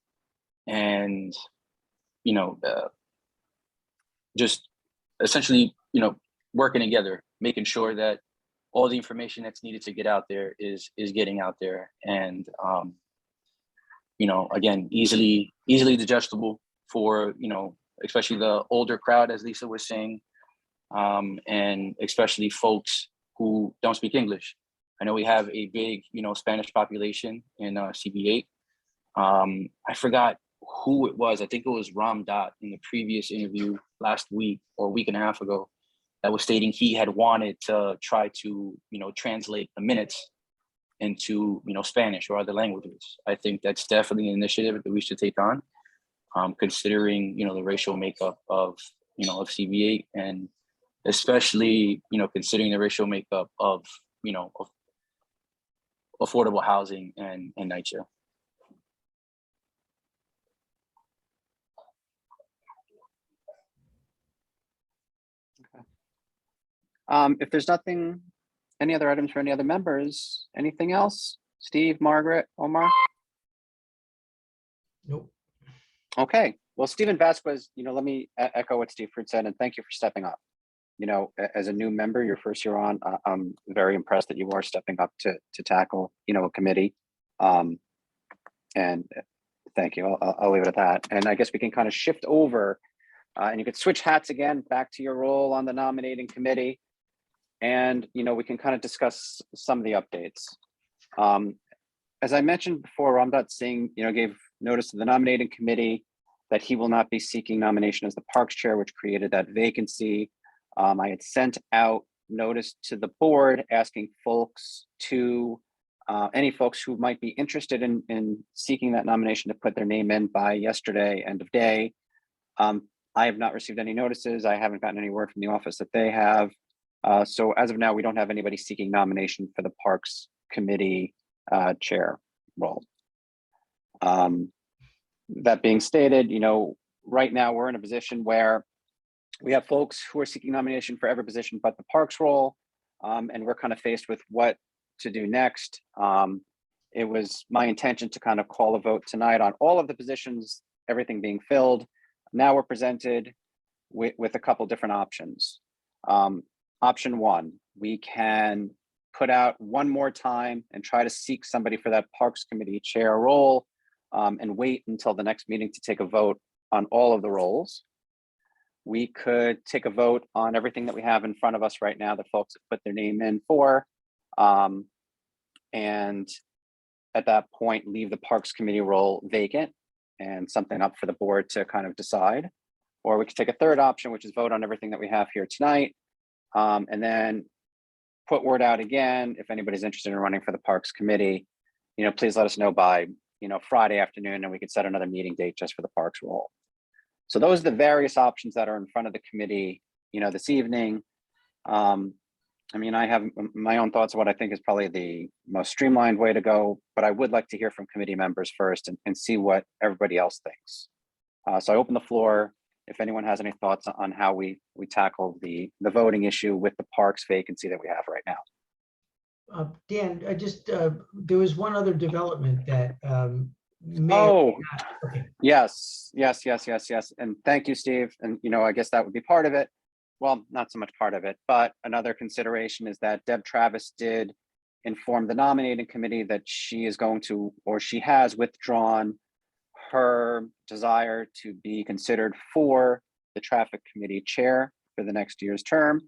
Speaker 4: you know, just essentially, you know, working together, making sure that all the information that's needed to get out there is getting out there. And, you know, again, easily digestible for, you know, especially the older crowd, as Lisa was saying, and especially folks who don't speak English. I know we have a big, you know, Spanish population in CB8. I forgot who it was. I think it was Ram Dot in the previous interview last week or a week and a half ago that was stating he had wanted to try to, you know, translate the minutes into, you know, Spanish or other languages. I think that's definitely an initiative that we should take on, considering, you know, the racial makeup of, you know, of CB8, and especially, you know, considering the racial makeup of, you know, of affordable housing and NYCHA.
Speaker 1: If there's nothing, any other items for any other members, anything else? Steve, Margaret, Omar?
Speaker 3: Nope.
Speaker 1: Okay, well, Stephen Vasquez, you know, let me echo what Steve Fruit said, and thank you for stepping up. You know, as a new member, your first year on, I'm very impressed that you are stepping up to tackle, you know, a committee. And thank you, I'll leave it at that. And I guess we can kind of shift over and you could switch hats again, back to your role on the nominating committee. And, you know, we can kind of discuss some of the updates. As I mentioned before, Ramdat Singh, you know, gave notice to the nominating committee that he will not be seeking nomination as the Parks Chair, which created that vacancy. I had sent out notice to the board asking folks to, any folks who might be interested in seeking that nomination, to put their name in by yesterday, end of day. I have not received any notices. I haven't gotten any word from the office that they have. So as of now, we don't have anybody seeking nomination for the Parks Committee chair role. That being stated, you know, right now we're in a position where we have folks who are seeking nomination for every position but the Parks role, and we're kind of faced with what to do next. It was my intention to kind of call a vote tonight on all of the positions, everything being filled. Now we're presented with a couple different options. Option one, we can put out one more time and try to seek somebody for that Parks Committee chair role. and wait until the next meeting to take a vote on all of the roles. We could take a vote on everything that we have in front of us right now that folks have put their name in for. And at that point, leave the Parks Committee role vacant and something up for the board to kind of decide. Or we could take a third option, which is vote on everything that we have here tonight. And then put word out again, if anybody's interested in running for the Parks Committee, please let us know by, Friday afternoon, and we could set another meeting date just for the Parks role. So those are the various options that are in front of the committee, this evening. I have my own thoughts on what I think is probably the most streamlined way to go, but I would like to hear from committee members first and see what everybody else thinks. So I open the floor if anyone has any thoughts on how we tackle the voting issue with the parks vacancy that we have right now.
Speaker 3: Dan, I just, there was one other development that may. Okay.
Speaker 1: Yes. And thank you, Steve. And, I guess that would be part of it. Well, not so much part of it, but another consideration is that Deb Travis did inform the nominating committee that she is going to, or she has withdrawn her desire to be considered for the traffic committee chair for the next year's term.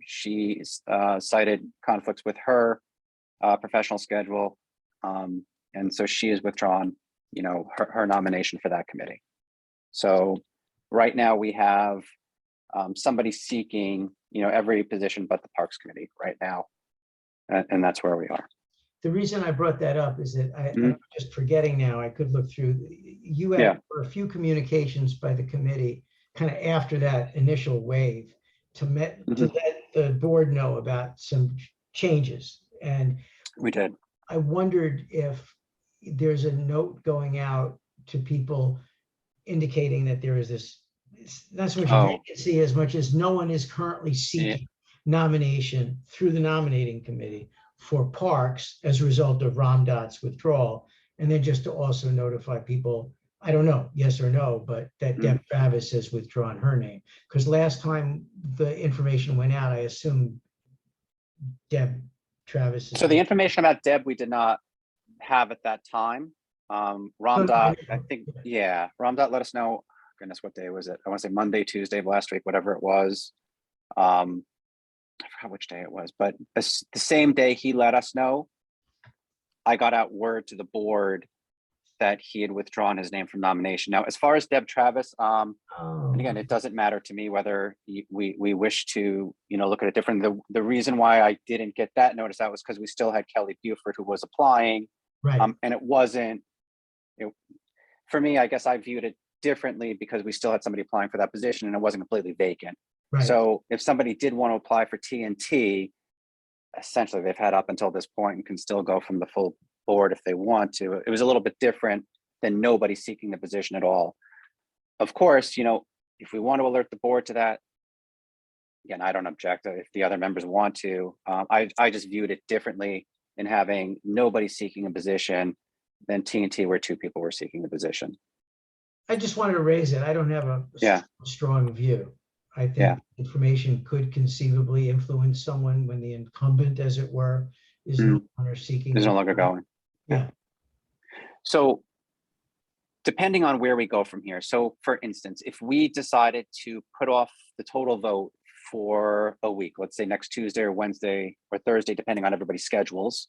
Speaker 1: She cited conflicts with her professional schedule. And so she has withdrawn, her nomination for that committee. So right now we have somebody seeking, every position but the Parks Committee right now. And that's where we are.
Speaker 3: The reason I brought that up is that I'm just forgetting now, I could look through, you had a few communications by the committee kind of after that initial wave to let the board know about some changes. And
Speaker 1: we did.
Speaker 3: I wondered if there's a note going out to people indicating that there is this, not so much a vacancy as much as no one is currently seeking nomination through the nominating committee for parks as a result of Ramdat's withdrawal. And then just to also notify people, I don't know, yes or no, but that Deb Travis has withdrawn her name. Because last time the information went out, I assume Deb Travis.
Speaker 1: So the information about Deb, we did not have at that time. Ramdat, I think, Ramdat let us know, goodness, what day was it? I want to say Monday, Tuesday of last week, whatever it was. I forgot which day it was, but the same day he let us know, I got out word to the board that he had withdrawn his name from nomination. Now, as far as Deb Travis, and again, it doesn't matter to me whether we wish to, look at it different. The reason why I didn't get that notice out was because we still had Kelly Buford who was applying,
Speaker 3: right.
Speaker 1: And it wasn't, for me, I guess I viewed it differently because we still had somebody applying for that position and it wasn't completely vacant.
Speaker 3: Right.
Speaker 1: So if somebody did want to apply for TNT, essentially they've had up until this point and can still go from the full board if they want to. It was a little bit different than nobody seeking the position at all. Of course, if we want to alert the board to that, again, I don't object if the other members want to. I just viewed it differently in having nobody seeking a position than TNT where two people were seeking the position.
Speaker 3: I just wanted to raise it. I don't have a strong view. I think information could conceivably influence someone when the incumbent, as it were, is no longer seeking.
Speaker 1: Is no longer going.
Speaker 3: Yeah.
Speaker 1: So depending on where we go from here. So for instance, if we decided to put off the total vote for a week, let's say next Tuesday or Wednesday or Thursday, depending on everybody's schedules,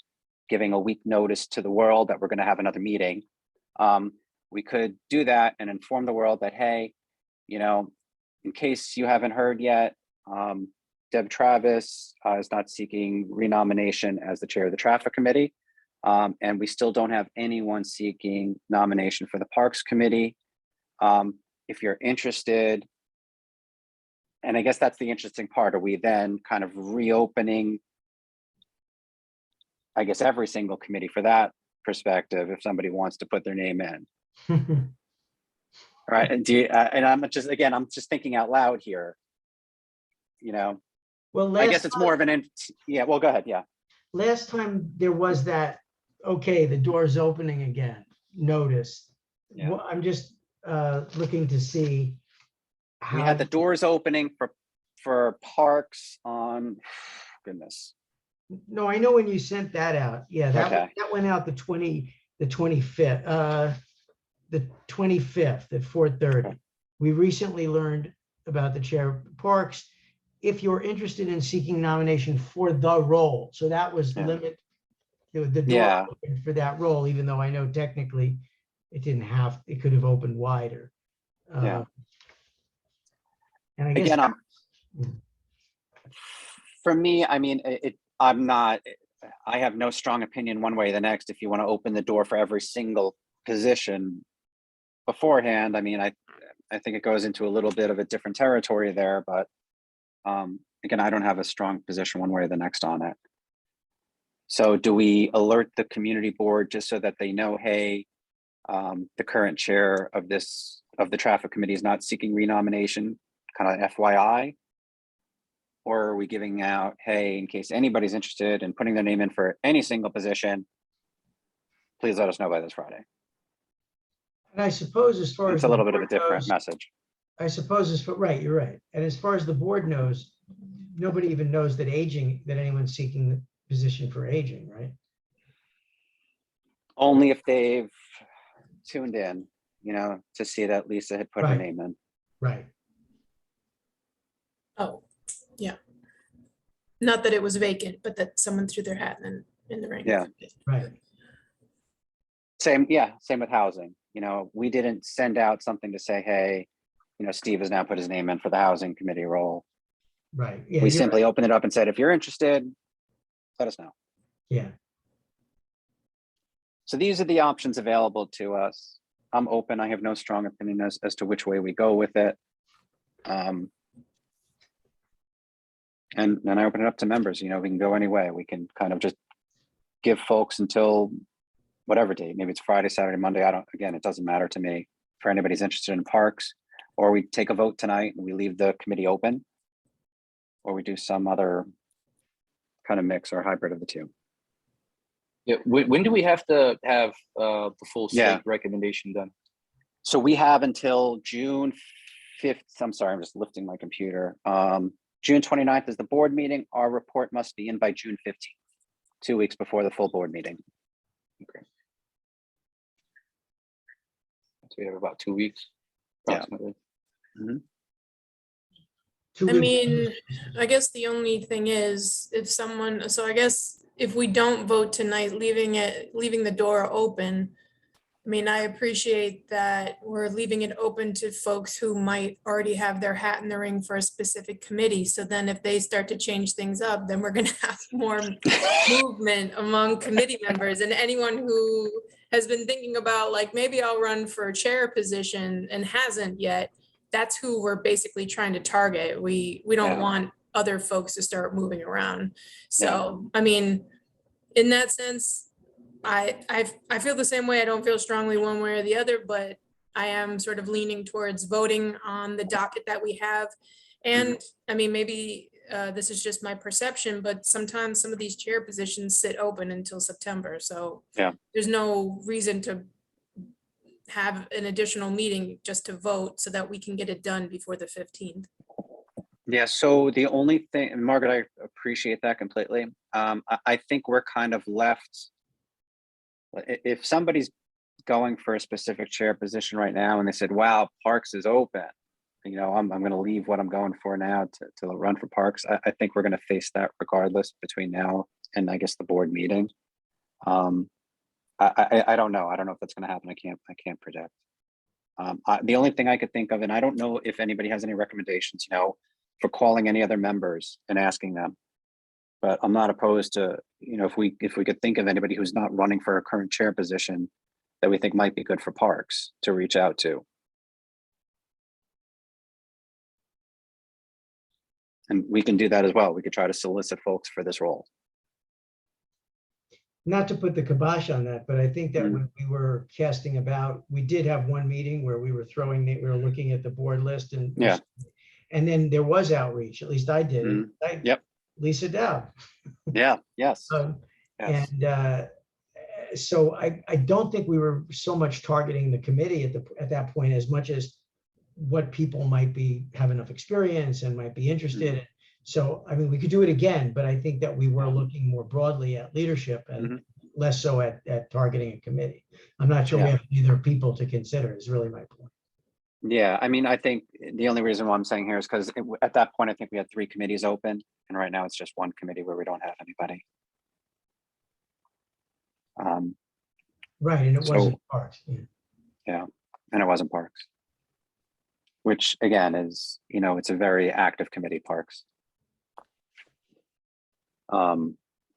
Speaker 1: giving a week notice to the world that we're going to have another meeting, we could do that and inform the world that, hey, in case you haven't heard yet, Deb Travis is not seeking renomination as the chair of the traffic committee. And we still don't have anyone seeking nomination for the Parks Committee. If you're interested, and I guess that's the interesting part, are we then kind of reopening, I guess, every single committee for that perspective if somebody wants to put their name in? Right. And and I'm just thinking out loud here,
Speaker 3: Well,
Speaker 1: I guess it's more of an, well, go ahead. Yeah.
Speaker 3: Last time there was that, okay, the door's opening again, notice.
Speaker 1: Yeah.
Speaker 3: Well, I'm just looking to see how.
Speaker 1: We had the doors opening for parks on, goodness.
Speaker 3: No, I know when you sent that out. Yeah, that
Speaker 1: Okay.
Speaker 3: that went out the 20, the 25th, at 4:30. We recently learned about the chair of parks. If you're interested in seeking nomination for the role, so that was
Speaker 1: Yeah.
Speaker 3: limit, the door
Speaker 1: Yeah.
Speaker 3: opened for that role, even though I know technically it didn't have, it could have opened wider.
Speaker 1: Yeah.
Speaker 3: And I guess,
Speaker 1: Again, for me, I mean, I have no strong opinion one way or the next. If you want to open the door for every single position beforehand, I mean, I think it goes into a little bit of a different territory there, but again, I don't have a strong position one way or the next on it. So do we alert the community board just so that they know, hey, the current chair of the traffic committee is not seeking renomination, kind of FYI? Or are we giving out, hey, in case anybody's interested in putting their name in for any single position, please let us know by this Friday?
Speaker 3: and I suppose as far as
Speaker 1: It's a
Speaker 3: the
Speaker 1: little bit of a
Speaker 3: board
Speaker 1: different
Speaker 3: knows,
Speaker 1: message.
Speaker 3: I suppose as for, right, you're right. And as far as the board knows, nobody even knows that anyone's seeking the position for aging, right?
Speaker 1: Only if they've tuned in, to see that Lisa had put her
Speaker 3: Right.
Speaker 1: name in.
Speaker 3: Right.
Speaker 6: Oh, yeah. Not that it was vacant, but that someone threw their hat in the ring.
Speaker 1: Yeah.
Speaker 3: Right.
Speaker 1: Same with housing. We didn't send out something to say, hey, Steve has now put his name in for the housing committee role.
Speaker 3: Right. Yeah.
Speaker 1: We
Speaker 3: you're
Speaker 1: simply
Speaker 3: right.
Speaker 1: opened it up and said, if you're interested, let us know.
Speaker 3: Yeah.
Speaker 1: So these are the options available to us. I'm open. I have no strong opinion as to which way we go with it. And then I open it up to members. We can go any way. We can kind of just give folks until whatever date. Maybe it's Friday, Saturday, Monday. Again, it doesn't matter to me. For anybody's interested in parks, or we take a vote tonight and we leave the committee open, or we do some other kind of mix or hybrid of the two.
Speaker 4: Yeah, when do we have to have the full
Speaker 1: Yeah.
Speaker 4: slate recommendation done?
Speaker 1: So we have until June 5th. I'm sorry, I'm just lifting my computer. June 29th is the board meeting. Our report must be in by June 15th, 2 weeks before the full board meeting.
Speaker 4: Okay. So we have about 2 weeks,
Speaker 1: Yeah.
Speaker 4: approximately.
Speaker 3: Two
Speaker 6: I
Speaker 3: good-
Speaker 6: mean, I guess the only thing is so I guess if we don't vote tonight, leaving the door open, I mean, I appreciate that we're leaving it open to folks who might already have their hat in the ring for a specific committee. So then if they start to change things up, then we're gonna have more movement among committee members, and anyone who has been thinking about like, maybe I'll run for a chair position and hasn't yet, that's who we're basically trying to target. We don't
Speaker 1: Yeah.
Speaker 6: want other folks to start moving around. So, I mean, in that sense, I feel the same way. I don't feel strongly one way or the other, but I am sort of leaning towards voting on the docket that we have. And I mean, maybe this is just my perception, but sometimes some of these chair positions sit open until September. So
Speaker 1: Yeah.
Speaker 6: there's no reason to have an additional meeting just to vote so that we can get it done before the 15th.
Speaker 1: Yeah, so the only thing, and Margaret, I appreciate that completely. I think we're kind of left, if somebody's going for a specific chair position right now and they said, wow, Parks is open, I'm going to leave what I'm going for now to run for Parks. I think we're going to face that regardless between now and I guess the board meeting. I don't know. I don't know if that's going to happen. I can't predict. The only thing I could think of, and I don't know if anybody has any recommendations, for calling any other members and asking them. But I'm not opposed to, if we could think of anybody who's not running for a current chair position that we think might be good for Parks to reach out to. And we can do that as well. We could try to solicit folks for this role.
Speaker 3: Not to put the kibosh on that, but I think that when we were casting about, we did have one meeting where we were looking at the board list and
Speaker 1: Yeah.
Speaker 3: And then there was outreach, at least I did.
Speaker 1: Yep.
Speaker 3: Lisa Dowd.
Speaker 1: Yeah, yes. Yes.
Speaker 3: And so I don't think we were so much targeting the committee at that point as much as what people might have enough experience and might be interested in. So, I mean, we could do it again, but I think that we were looking more broadly at leadership and less so at targeting a committee. I'm not sure we
Speaker 1: Yeah.
Speaker 3: have either people to consider is really my point.
Speaker 1: Yeah, I mean, I think the only reason why I'm saying here is because at that point, I think we had 3 committees open, and right now it's just 1 committee where we don't have anybody.
Speaker 3: Right, and it
Speaker 1: So-
Speaker 3: wasn't parks. Yeah.
Speaker 1: Yeah, and it wasn't Parks. Which again is, it's a very active committee, Parks.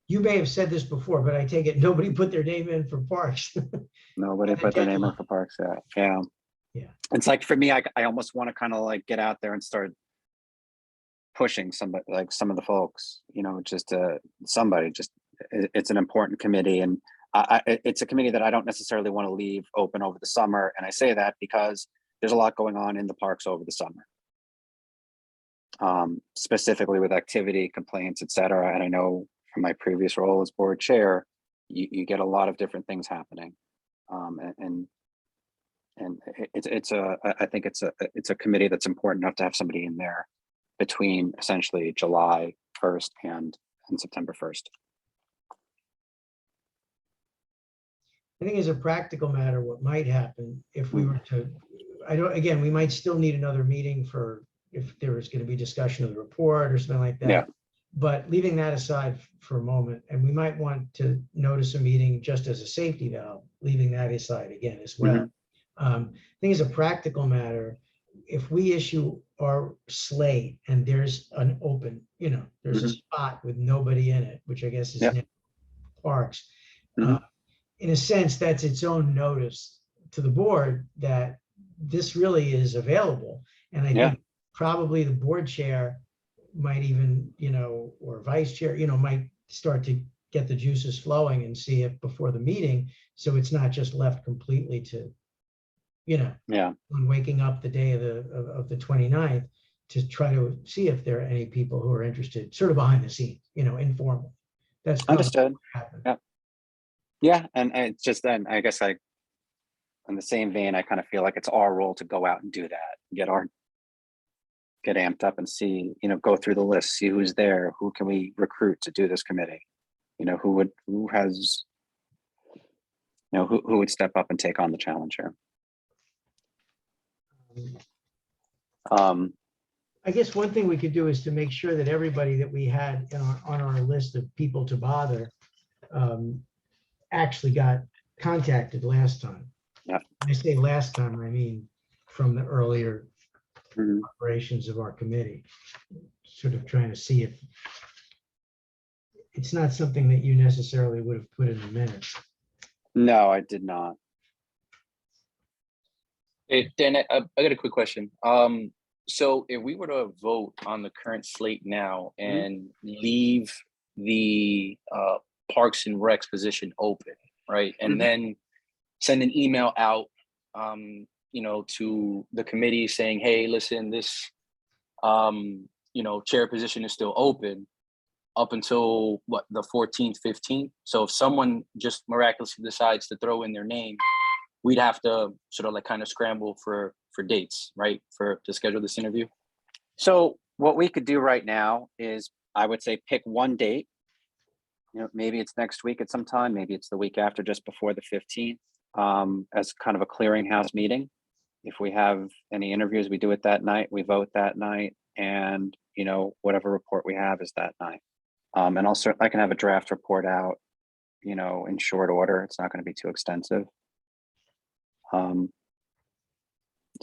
Speaker 3: You may have said this before, but I take it nobody put their name in for parks.
Speaker 1: Nobody put their name in for Parks yet. Yeah.
Speaker 3: Yeah.
Speaker 1: It's like for me, I almost want to kind of like get out there and start pushing somebody, like some of the folks, just somebody, it's an important committee. And it's a committee that I don't necessarily want to leave open over the summer. And I say that because there's a lot going on in the parks over the summer. Specifically with activity, complaints, et cetera. And I know from my previous role as board chair, you get a lot of different things happening. And I think it's a committee that's important enough to have somebody in there between essentially July 1st and September 1st.
Speaker 3: I think as a practical matter, what might happen if we were to, again, we might still need another meeting for if there was going to be discussion of the report or something like that.
Speaker 1: Yeah.
Speaker 3: But leaving that aside for a moment, and we might want to notice a meeting just as a safety valve, leaving that aside again as well. I think as a practical matter, if we issue our slate and there's an open, there's a spot with nobody in it, which I guess is now Parks. In a sense, that's its own notice to the board that this really is available. And I think probably the board chair might even, or vice chair, might start to get the juices flowing and see it before the meeting. So it's not just left completely to, when waking up the day of the 29th to try to see if there are any people who are interested, sort of behind the scenes, informal. That's
Speaker 1: Understood.
Speaker 3: what happened.
Speaker 1: Yeah. Yeah. And it's just then, I guess in the same vein, I kind of feel like it's our role to go out and do that, get amped up and see, go through the list, see who's there, who can we recruit to do this committee, who would step up and take on the challenge here.
Speaker 3: I guess one thing we could do is to make sure that everybody that we had on our list of people to bother actually got contacted last time.
Speaker 1: Yeah.
Speaker 3: When I say last time, I mean from the earlier operations of our committee. Sort of trying to see if it's not something that you necessarily would have put in the minutes.
Speaker 1: No, I did not.
Speaker 4: Hey, Dan, I got a quick question. So if we were to vote on the current slate now and leave the Parks and Recs position open, right? And then send an email out, to the committee saying, hey, listen, this, chair position is still open up until the 14th, 15th. So if someone just miraculously decides to throw in their name, we'd have to sort of like kind of scramble for dates, right? To schedule this interview.
Speaker 1: So what we could do right now is I would say pick one date. Maybe it's next week at some time, maybe it's the week after, just before the 15th, as kind of a clearinghouse meeting. If we have any interviews, we do it that night, we vote that night, and whatever report we have is that night. And I can have a draft report out, in short order. It's not going to be too extensive.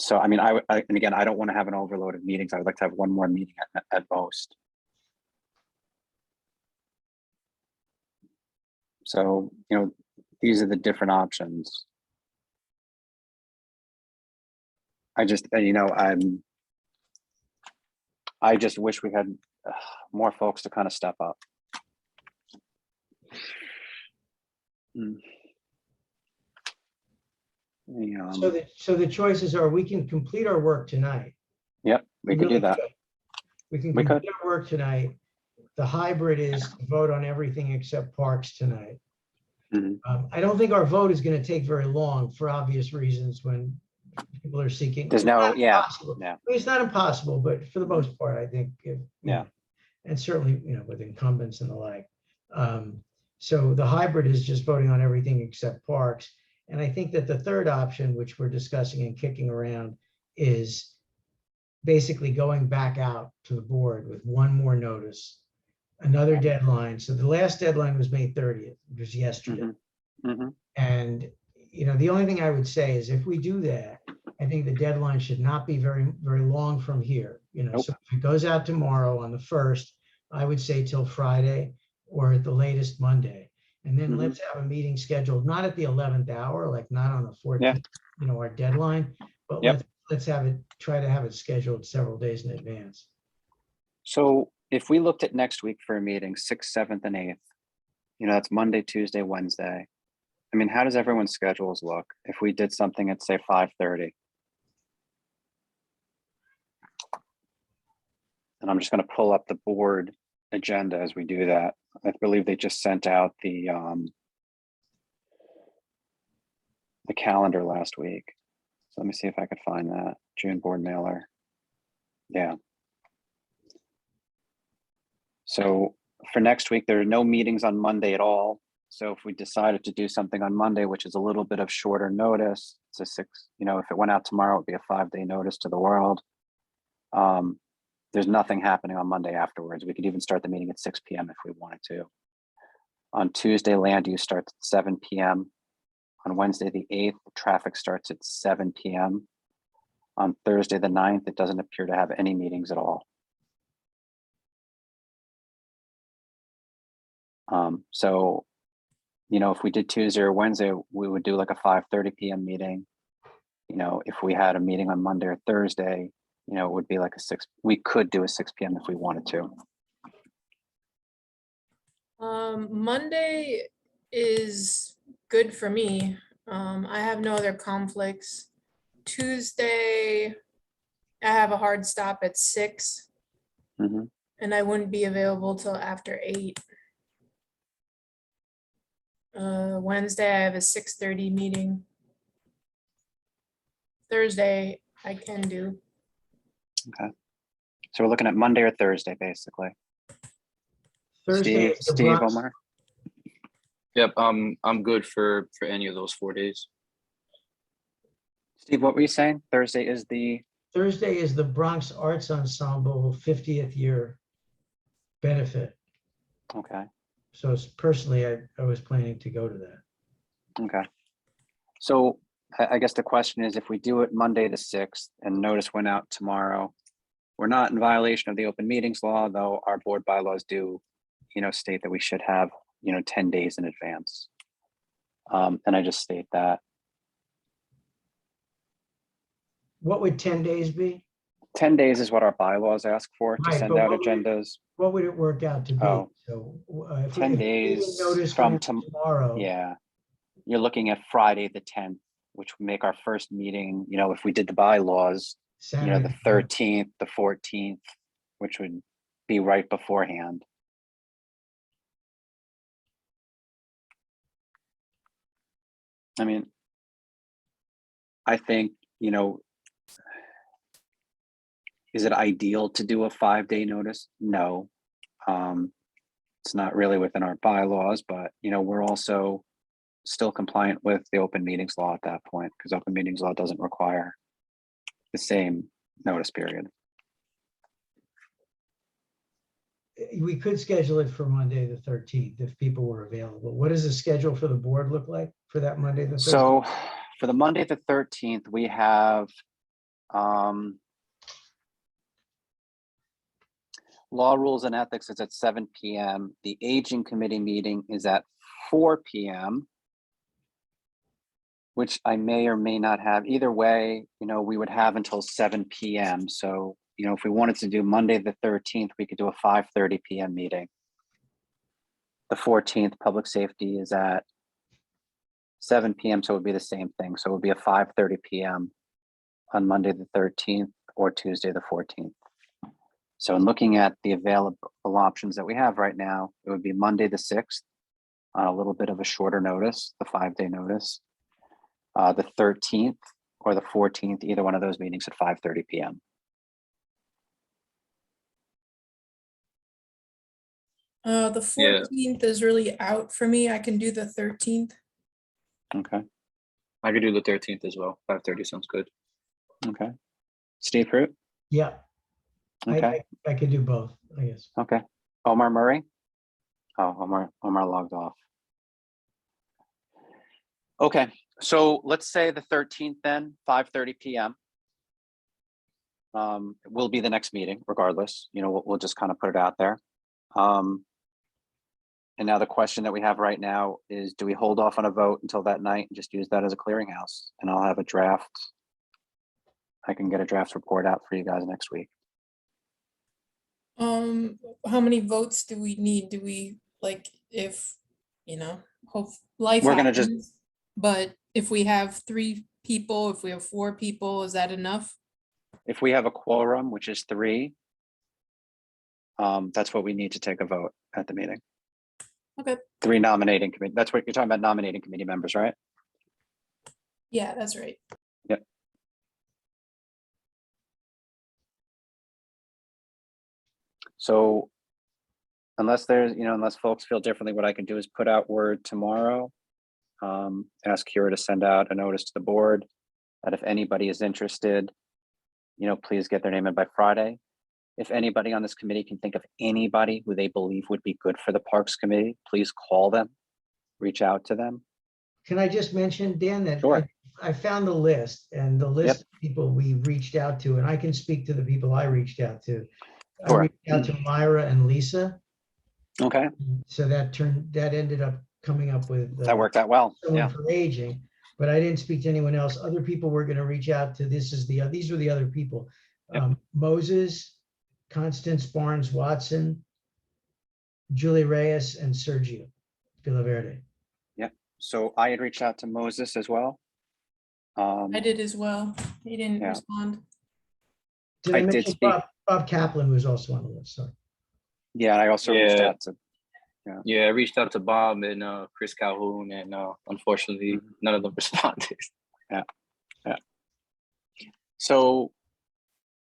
Speaker 1: So, I mean, and again, I don't want to have an overload of meetings. I would like to have one more meeting at most. So, these are the different options. I just wish we had more folks to kind of step up.
Speaker 3: So the choices are, we can complete our work tonight.
Speaker 1: Yep, we could do that.
Speaker 3: We can
Speaker 1: We could.
Speaker 3: complete our work tonight. The hybrid is to vote on everything except parks tonight. I don't think our vote is going to take very long for obvious reasons when people are seeking.
Speaker 1: There's no, yeah. Yeah.
Speaker 3: It's not impossible, but for the most part, I think.
Speaker 1: Yeah.
Speaker 3: And certainly, with incumbents and the like. So the hybrid is just voting on everything except parks. And I think that the third option, which we're discussing and kicking around, is basically going back out to the board with one more notice, another deadline. So the last deadline was May 30th, which was yesterday.
Speaker 1: Mhm.
Speaker 3: And, the only thing I would say is if we do that, I think the deadline should not be very, very long from here.
Speaker 1: Nope.
Speaker 3: So if it goes out tomorrow on the 1st, I would say till Friday or at the latest Monday. And then
Speaker 1: Mhm.
Speaker 3: let's have a meeting scheduled, not at the 11th hour, like not on the 14th, our deadline, but
Speaker 1: Yep.
Speaker 3: let's try to have it scheduled several days in advance.
Speaker 1: So if we looked at next week for a meeting, 6th, 7th, and 8th, that's Monday, Tuesday, Wednesday. I mean, how does everyone's schedules look if we did something at, say, 5:30? And I'm just going to pull up the board agenda as we do that. I believe they just sent out the calendar last week. So let me see if I could find that June board mailer. Yeah. So for next week, there are no meetings on Monday at all. So if we decided to do something on Monday, which is a little bit of shorter notice, it's a 6, if it went out tomorrow, it'd be a 5-day notice to the world. There's nothing happening on Monday afterwards. We could even start the meeting at 6 p.m. if we wanted to. On Tuesday, land use starts at 7 p.m. On Wednesday, the 8th, traffic starts at 7 p.m. On Thursday, the 9th, it doesn't appear to have any meetings at all. So, if we did Tuesday or Wednesday, we would do like a 5:30 p.m. meeting. If we had a meeting on Monday or Thursday, it would be like a 6. We could do a 6 p.m. if we wanted to.
Speaker 6: Monday is good for me. I have no other conflicts. Tuesday, I have a hard stop at 6,
Speaker 1: Mhm.
Speaker 6: and I wouldn't be available till after 8. Wednesday, I have a 6:30 meeting. Thursday, I can do.
Speaker 1: Okay. So we're looking at Monday or Thursday, basically.
Speaker 3: Thursday is the
Speaker 1: Steve,
Speaker 3: Bronx.
Speaker 1: Omar.
Speaker 4: Yep, I'm good for any of those 4 days.
Speaker 1: Steve, what were you saying? Thursday is
Speaker 3: the Bronx Arts Ensemble 50th year benefit.
Speaker 1: okay.
Speaker 3: So personally, I was planning to go to that.
Speaker 1: Okay. So I guess the question is, if we do it Monday the 6th and notice went out tomorrow, we're not in violation of the open meetings law, though our board bylaws do, state that we should have, 10 days in advance. And I just state that.
Speaker 3: What would 10 days be?
Speaker 1: 10 days is what our bylaws ask for to
Speaker 3: Right,
Speaker 1: send
Speaker 3: but
Speaker 1: out
Speaker 3: what would it-
Speaker 1: agendas.
Speaker 3: What would it work out to be?
Speaker 1: Oh.
Speaker 3: So if
Speaker 1: 10
Speaker 3: we
Speaker 1: days
Speaker 3: notice
Speaker 1: from
Speaker 3: tomorrow.
Speaker 1: Yeah. You're looking at Friday the 10th, which would make our first meeting, if we did the bylaws,
Speaker 3: Saturday,
Speaker 1: the 13th, the 14th, which would be right beforehand. I mean, I think, is it ideal to do a 5-day notice? No. It's not really within our bylaws, but, we're also still compliant with the open meetings law at that point, because open meetings law doesn't require the same notice period.
Speaker 3: We could schedule it for Monday, the 13th, if people were available. What does the schedule for the board look like for that Monday, the 13th?
Speaker 1: So for the Monday, the 13th, we have law, rules, and ethics is at 7 p.m. The aging committee meeting is at 4 p.m., which I may or may not have. Either way, we would have until 7 p.m. So, if we wanted to do Monday, the 13th, we could do a 5:30 p.m. meeting. The 14th, public safety is at 7 p.m. So it would be the same thing. So it would be a 5:30 p.m. on Monday, the 13th, or Tuesday, the 14th. So in looking at the available options that we have right now, it would be Monday, the 6th, on a little bit of a shorter notice, the 5-day notice. The 13th or the 14th, either one of those meetings at 5:30 p.m.
Speaker 6: The 14th is really out for me. I can do the 13th.
Speaker 1: Okay,
Speaker 4: I could do the 13th as well. 5:30 sounds good.
Speaker 1: okay. Steve Fruit?
Speaker 3: Yeah,
Speaker 1: Okay,
Speaker 3: I could do both, I guess.
Speaker 1: okay. Omar Murray? Oh, Omar logged off. Okay, so let's say the 13th then, 5:30 PM. Will be the next meeting regardless, you know, we'll just kind of put it out there. And now the question that we have right now is, do we hold off on a vote until that night and just use that as a clearinghouse? And I'll have a draft. I can get a draft report out for you guys next week.
Speaker 6: How many votes do we need? Do we, like, if, hope life
Speaker 1: We're gonna just-
Speaker 6: happens, but if we have 3 people, if we have 4 people, is that enough?
Speaker 1: If we have a quorum, which is 3, that's what we need to take a vote at the meeting.
Speaker 6: Okay.
Speaker 1: 3 nominating committee. That's what you're talking about, nominating committee members, right?
Speaker 6: Yeah, that's right.
Speaker 1: Yep. So unless there's, unless folks feel differently, what I can do is put out word tomorrow. Ask Kira to send out a notice to the board that if anybody is interested, please get their name in by Friday. If anybody on this committee can think of anybody who they believe would be good for the Parks Committee, please call them, reach out to them.
Speaker 3: Can I just mention, Dan, that
Speaker 1: Sure.
Speaker 3: I found the list, and the list of people we reached out to, and I can speak to the people I reached out to. I
Speaker 1: Sure.
Speaker 3: reached out to Myra and Lisa,
Speaker 1: Okay,
Speaker 3: so that ended up coming up with
Speaker 1: that worked out well.
Speaker 3: someone
Speaker 1: Yeah,
Speaker 3: for aging, but I didn't speak to anyone else. Other people we're gonna reach out to. These were the other people.
Speaker 1: Yep.
Speaker 3: Moses, Constance Barnes Watson, Julie Reyes, and Sergio Villaverde.
Speaker 1: so I had reached out to Moses as well.
Speaker 6: I did as well. He didn't
Speaker 1: Yeah.
Speaker 6: respond.
Speaker 3: Did
Speaker 1: I
Speaker 3: I
Speaker 1: did
Speaker 3: mention
Speaker 1: speak-
Speaker 3: Bob Kaplan, who's also on the list? Sorry.
Speaker 1: Yeah, and I also reached
Speaker 4: Yeah.
Speaker 1: out to,
Speaker 4: Yeah, I reached out to Bob and Chris Calhoun, and unfortunately, none of them responded.
Speaker 1: so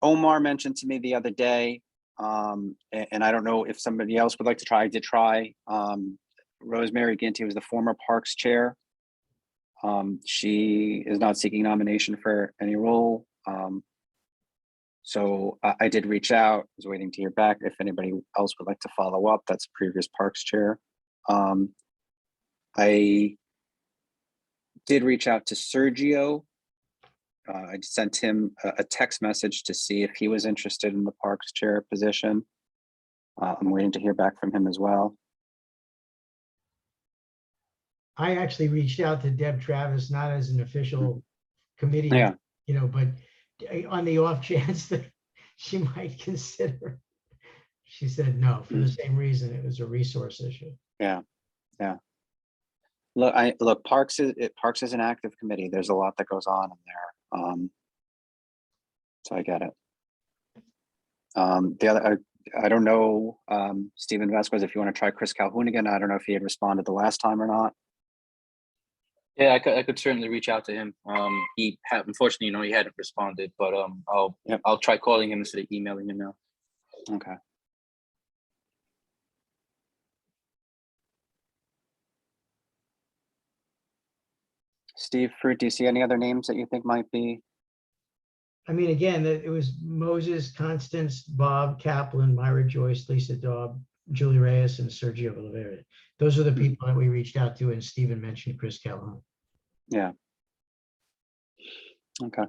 Speaker 1: Omar mentioned to me the other day, and I don't know if somebody else would like to try. I did try. Rosemary Ginty was the former Parks Chair. She is not seeking nomination for any role. So I did reach out, was waiting to hear back if anybody else would like to follow up. That's previous Parks Chair. I did reach out to Sergio. I sent him a text message to see if he was interested in the Parks Chair position. I'm waiting to hear back from him as well.
Speaker 3: I actually reached out to Deb Travis, not as an official committee,
Speaker 1: Yeah.
Speaker 3: but on the off chance that she might consider. She said no, for the same reason. It was a resource issue.
Speaker 1: Yeah. Look, Parks is an active committee. There's a lot that goes on in there. So I get it. The other, I don't know, Stephen Vasquez, if you want to try Chris Calhoun again. I don't know if he had responded the last time or not.
Speaker 4: Yeah, I could certainly reach out to him. He had, unfortunately, he hadn't responded, but I'll try calling him instead of emailing him now.
Speaker 1: Okay. Steve Fruit, do you see any other names that you think might be?
Speaker 3: I mean, again, it was Moses, Constance, Bob Kaplan, Myra Joyce, Lisa Daub, Julie Reyes, and Sergio Villaverde. Those are the people that we reached out to, and Stephen mentioned Chris Calhoun.
Speaker 1: Yeah. Okay.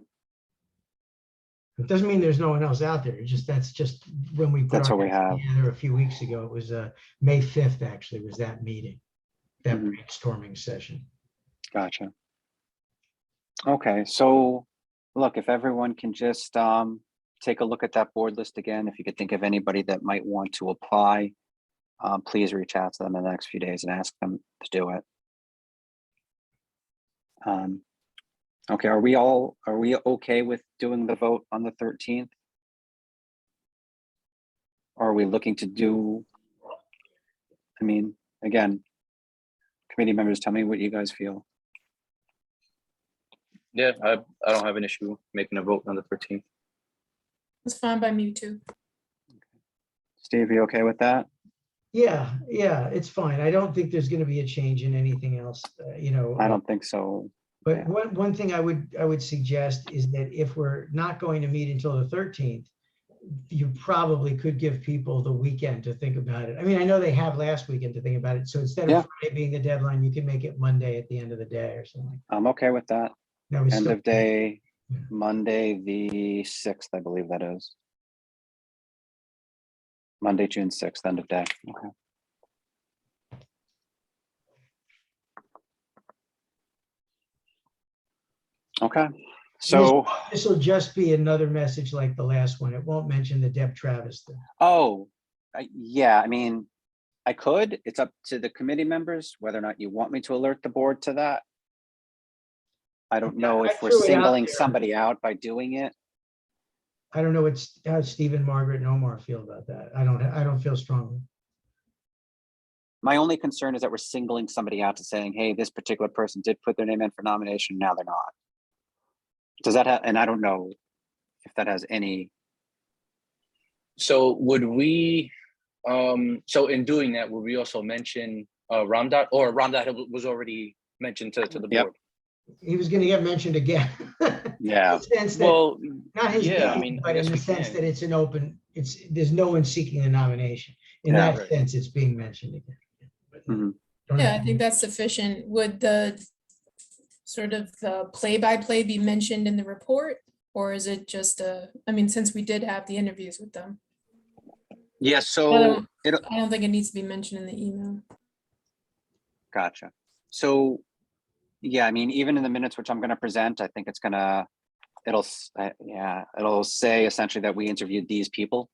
Speaker 3: It doesn't mean there's no one else out there. That's just when we put
Speaker 1: That's
Speaker 3: our
Speaker 1: what we
Speaker 3: heads
Speaker 1: have.
Speaker 3: together a few weeks ago. It was May 5th, actually, was that meeting, that
Speaker 1: Mhm.
Speaker 3: brainstorming session.
Speaker 1: Gotcha. Okay, so look, if everyone can just take a look at that board list again, if you could think of anybody that might want to apply, please reach out to them in the next few days and ask them to do it. Okay, are we okay with doing the vote on the 13th? Or are we looking to do, I mean, again, committee members, tell me what you guys feel.
Speaker 4: Yeah, I don't have an issue making a vote on the 13th.
Speaker 6: It's fine by me too.
Speaker 1: Steve, you okay with that?
Speaker 3: Yeah, it's fine. I don't think there's gonna be a change in anything else,
Speaker 1: I don't think so.
Speaker 3: But
Speaker 1: yeah.
Speaker 3: one thing I would suggest is that if we're not going to meet until the 13th, you probably could give people the weekend to think about it. I mean, I know they have last weekend to think about it. So instead
Speaker 1: Yeah.
Speaker 3: of Friday being the deadline, you can make it Monday at the end of the day or something.
Speaker 1: I'm okay with that.
Speaker 3: That was
Speaker 1: End
Speaker 3: still,
Speaker 1: of day,
Speaker 3: Yeah.
Speaker 1: Monday, the 6th, I believe that is. Monday, June 6th, end of day. Okay. Okay. So,
Speaker 3: this will just be another message like the last one. It won't mention the Deb Travis thing.
Speaker 1: oh, yeah, I mean, I could. It's up to the committee members whether or not you want me to alert the board to that. I don't know
Speaker 3: I
Speaker 1: if we're
Speaker 3: threw it out
Speaker 1: singling
Speaker 3: there.
Speaker 1: somebody out by doing it.
Speaker 3: I don't know how Stephen, Margaret, and Omar feel about that. I don't feel strongly.
Speaker 1: My only concern is that we're singling somebody out to saying, hey, this particular person did put their name in for nomination, now they're not. Does that have, and I don't know if that has any,
Speaker 4: So would we, so in doing that, would we also mention Ramdot, or Ramdot was already mentioned to the
Speaker 1: Yep.
Speaker 4: board?
Speaker 3: He was gonna get mentioned again.
Speaker 1: Yeah.
Speaker 3: In the sense that,
Speaker 4: Well,
Speaker 3: not his
Speaker 4: yeah, I
Speaker 3: name,
Speaker 4: mean, I
Speaker 3: but in
Speaker 4: guess
Speaker 3: the
Speaker 4: we
Speaker 3: sense
Speaker 4: can.
Speaker 3: that it's an open, there's no one seeking a nomination. In
Speaker 1: Yeah.
Speaker 3: that
Speaker 4: Right.
Speaker 3: sense, it's being mentioned again. But
Speaker 1: Mhm.
Speaker 3: don't
Speaker 6: Yeah,
Speaker 3: have
Speaker 6: I
Speaker 3: to-
Speaker 6: think that's sufficient. Would the sort of the play-by-play be mentioned in the report? Or is it just I mean, since we did have the interviews with them,
Speaker 1: Yeah,
Speaker 6: I
Speaker 1: so
Speaker 6: don't,
Speaker 1: it,
Speaker 6: I don't think it needs to be mentioned in the email.
Speaker 1: gotcha. So, yeah, I mean, even in the minutes, which I'm gonna present, I think it's gonna, it'll say essentially that we interviewed these people.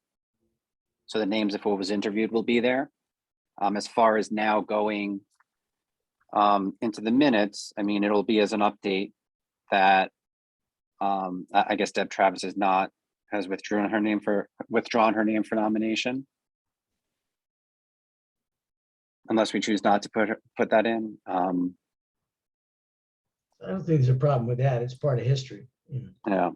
Speaker 1: So the names of who was interviewed will be there. As far as now going into the minutes, I mean, it'll be as an update that I guess Deb Travis has withdrawn her name for nomination. Unless we choose not to put that in.
Speaker 3: I don't think there's a problem with that. It's part of history.
Speaker 1: Yeah,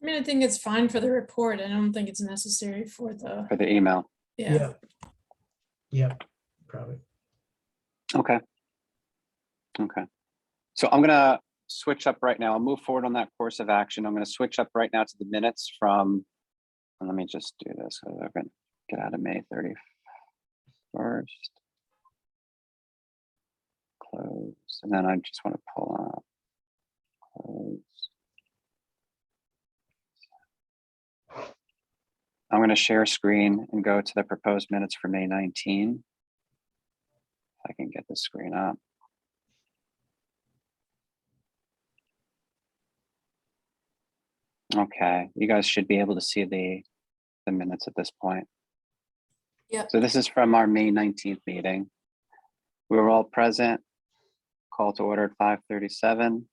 Speaker 6: I mean, I think it's fine for the report. I don't think it's necessary for the,
Speaker 1: for the email.
Speaker 6: yeah.
Speaker 3: Yeah, probably.
Speaker 1: Okay. Okay. So I'm gonna switch up right now. I'll move forward on that course of action. I'm gonna switch up right now to the minutes from, let me just do this. So I'm gonna get out of May 31st. Close, and then I just want to pull up, close. I'm going to share screen and go to the proposed minutes for May 19. If I can get the screen up. Okay, you guys should be able to see the minutes at this point.
Speaker 6: Yeah.
Speaker 1: So this is from our May 19th meeting. We were all present. Call to order at 5:37.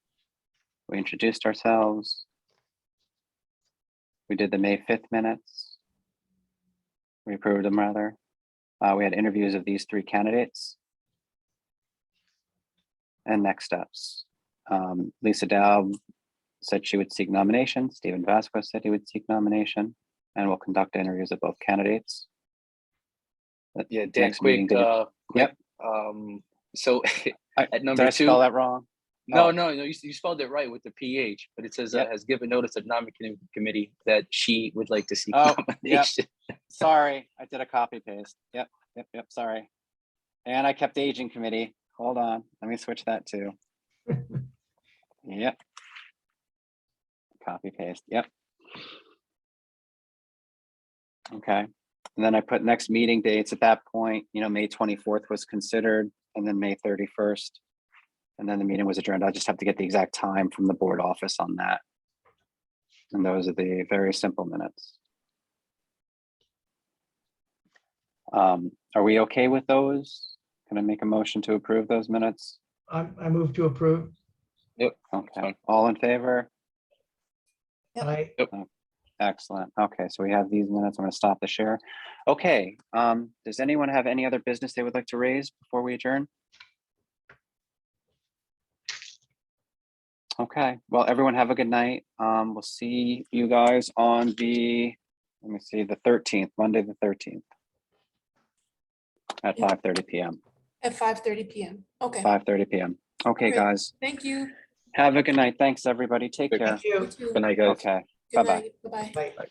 Speaker 1: We introduced ourselves. We did the May 5th minutes. We approved them rather. We had interviews of these 3 candidates. And next steps. Lisa Dow said she would seek nomination. Stephen Vasquez said he would seek nomination, and we'll conduct interviews of both candidates.
Speaker 4: Yeah, Dan,
Speaker 1: Next meeting,
Speaker 4: quick,
Speaker 1: did
Speaker 4: quick. So at
Speaker 1: did
Speaker 4: number
Speaker 1: I
Speaker 4: 2,
Speaker 1: spell that wrong?
Speaker 4: no,
Speaker 1: Oh.
Speaker 4: no, you spelled it right with the PH, but it says
Speaker 1: Yep.
Speaker 4: has given notice of nominating committee that she would like to seek
Speaker 1: Oh,
Speaker 4: nomination.
Speaker 1: Sorry, I did a copy paste. Yep, sorry. And I kept aging committee. Hold on, let me switch that too. Yep. Copy paste, yep. Okay, and then I put next meeting dates at that point. May 24th was considered, and then May 31st. And then the meeting was adjourned. I just have to get the exact time from the board office on that. And those are the very simple minutes. Are we okay with those? Can I make a motion to approve those minutes?
Speaker 3: I move to approve.
Speaker 4: Yep.
Speaker 1: Okay,
Speaker 4: Fine.
Speaker 1: all in favor?
Speaker 3: I,
Speaker 1: Excellent. Okay, so we have these minutes. I'm going to stop the share. Okay, does anyone have any other business they would like to raise before we adjourn? Okay, well, everyone have a good night. We'll see you guys on the, let me see, the 13th, Monday the 13th. at
Speaker 8: Yeah.
Speaker 1: 5:30 PM.
Speaker 8: At 5:30 PM. Okay,
Speaker 1: 5:30 PM. Okay,
Speaker 8: All right.
Speaker 1: guys.
Speaker 8: thank you.
Speaker 1: Have a good night. Thanks, everybody. Take
Speaker 4: Good
Speaker 1: care.
Speaker 3: Thank you.
Speaker 8: You too.
Speaker 4: Good night, guys.
Speaker 1: Okay.
Speaker 8: Good
Speaker 1: Bye-bye.
Speaker 8: night. Bye-bye.
Speaker 3: Bye.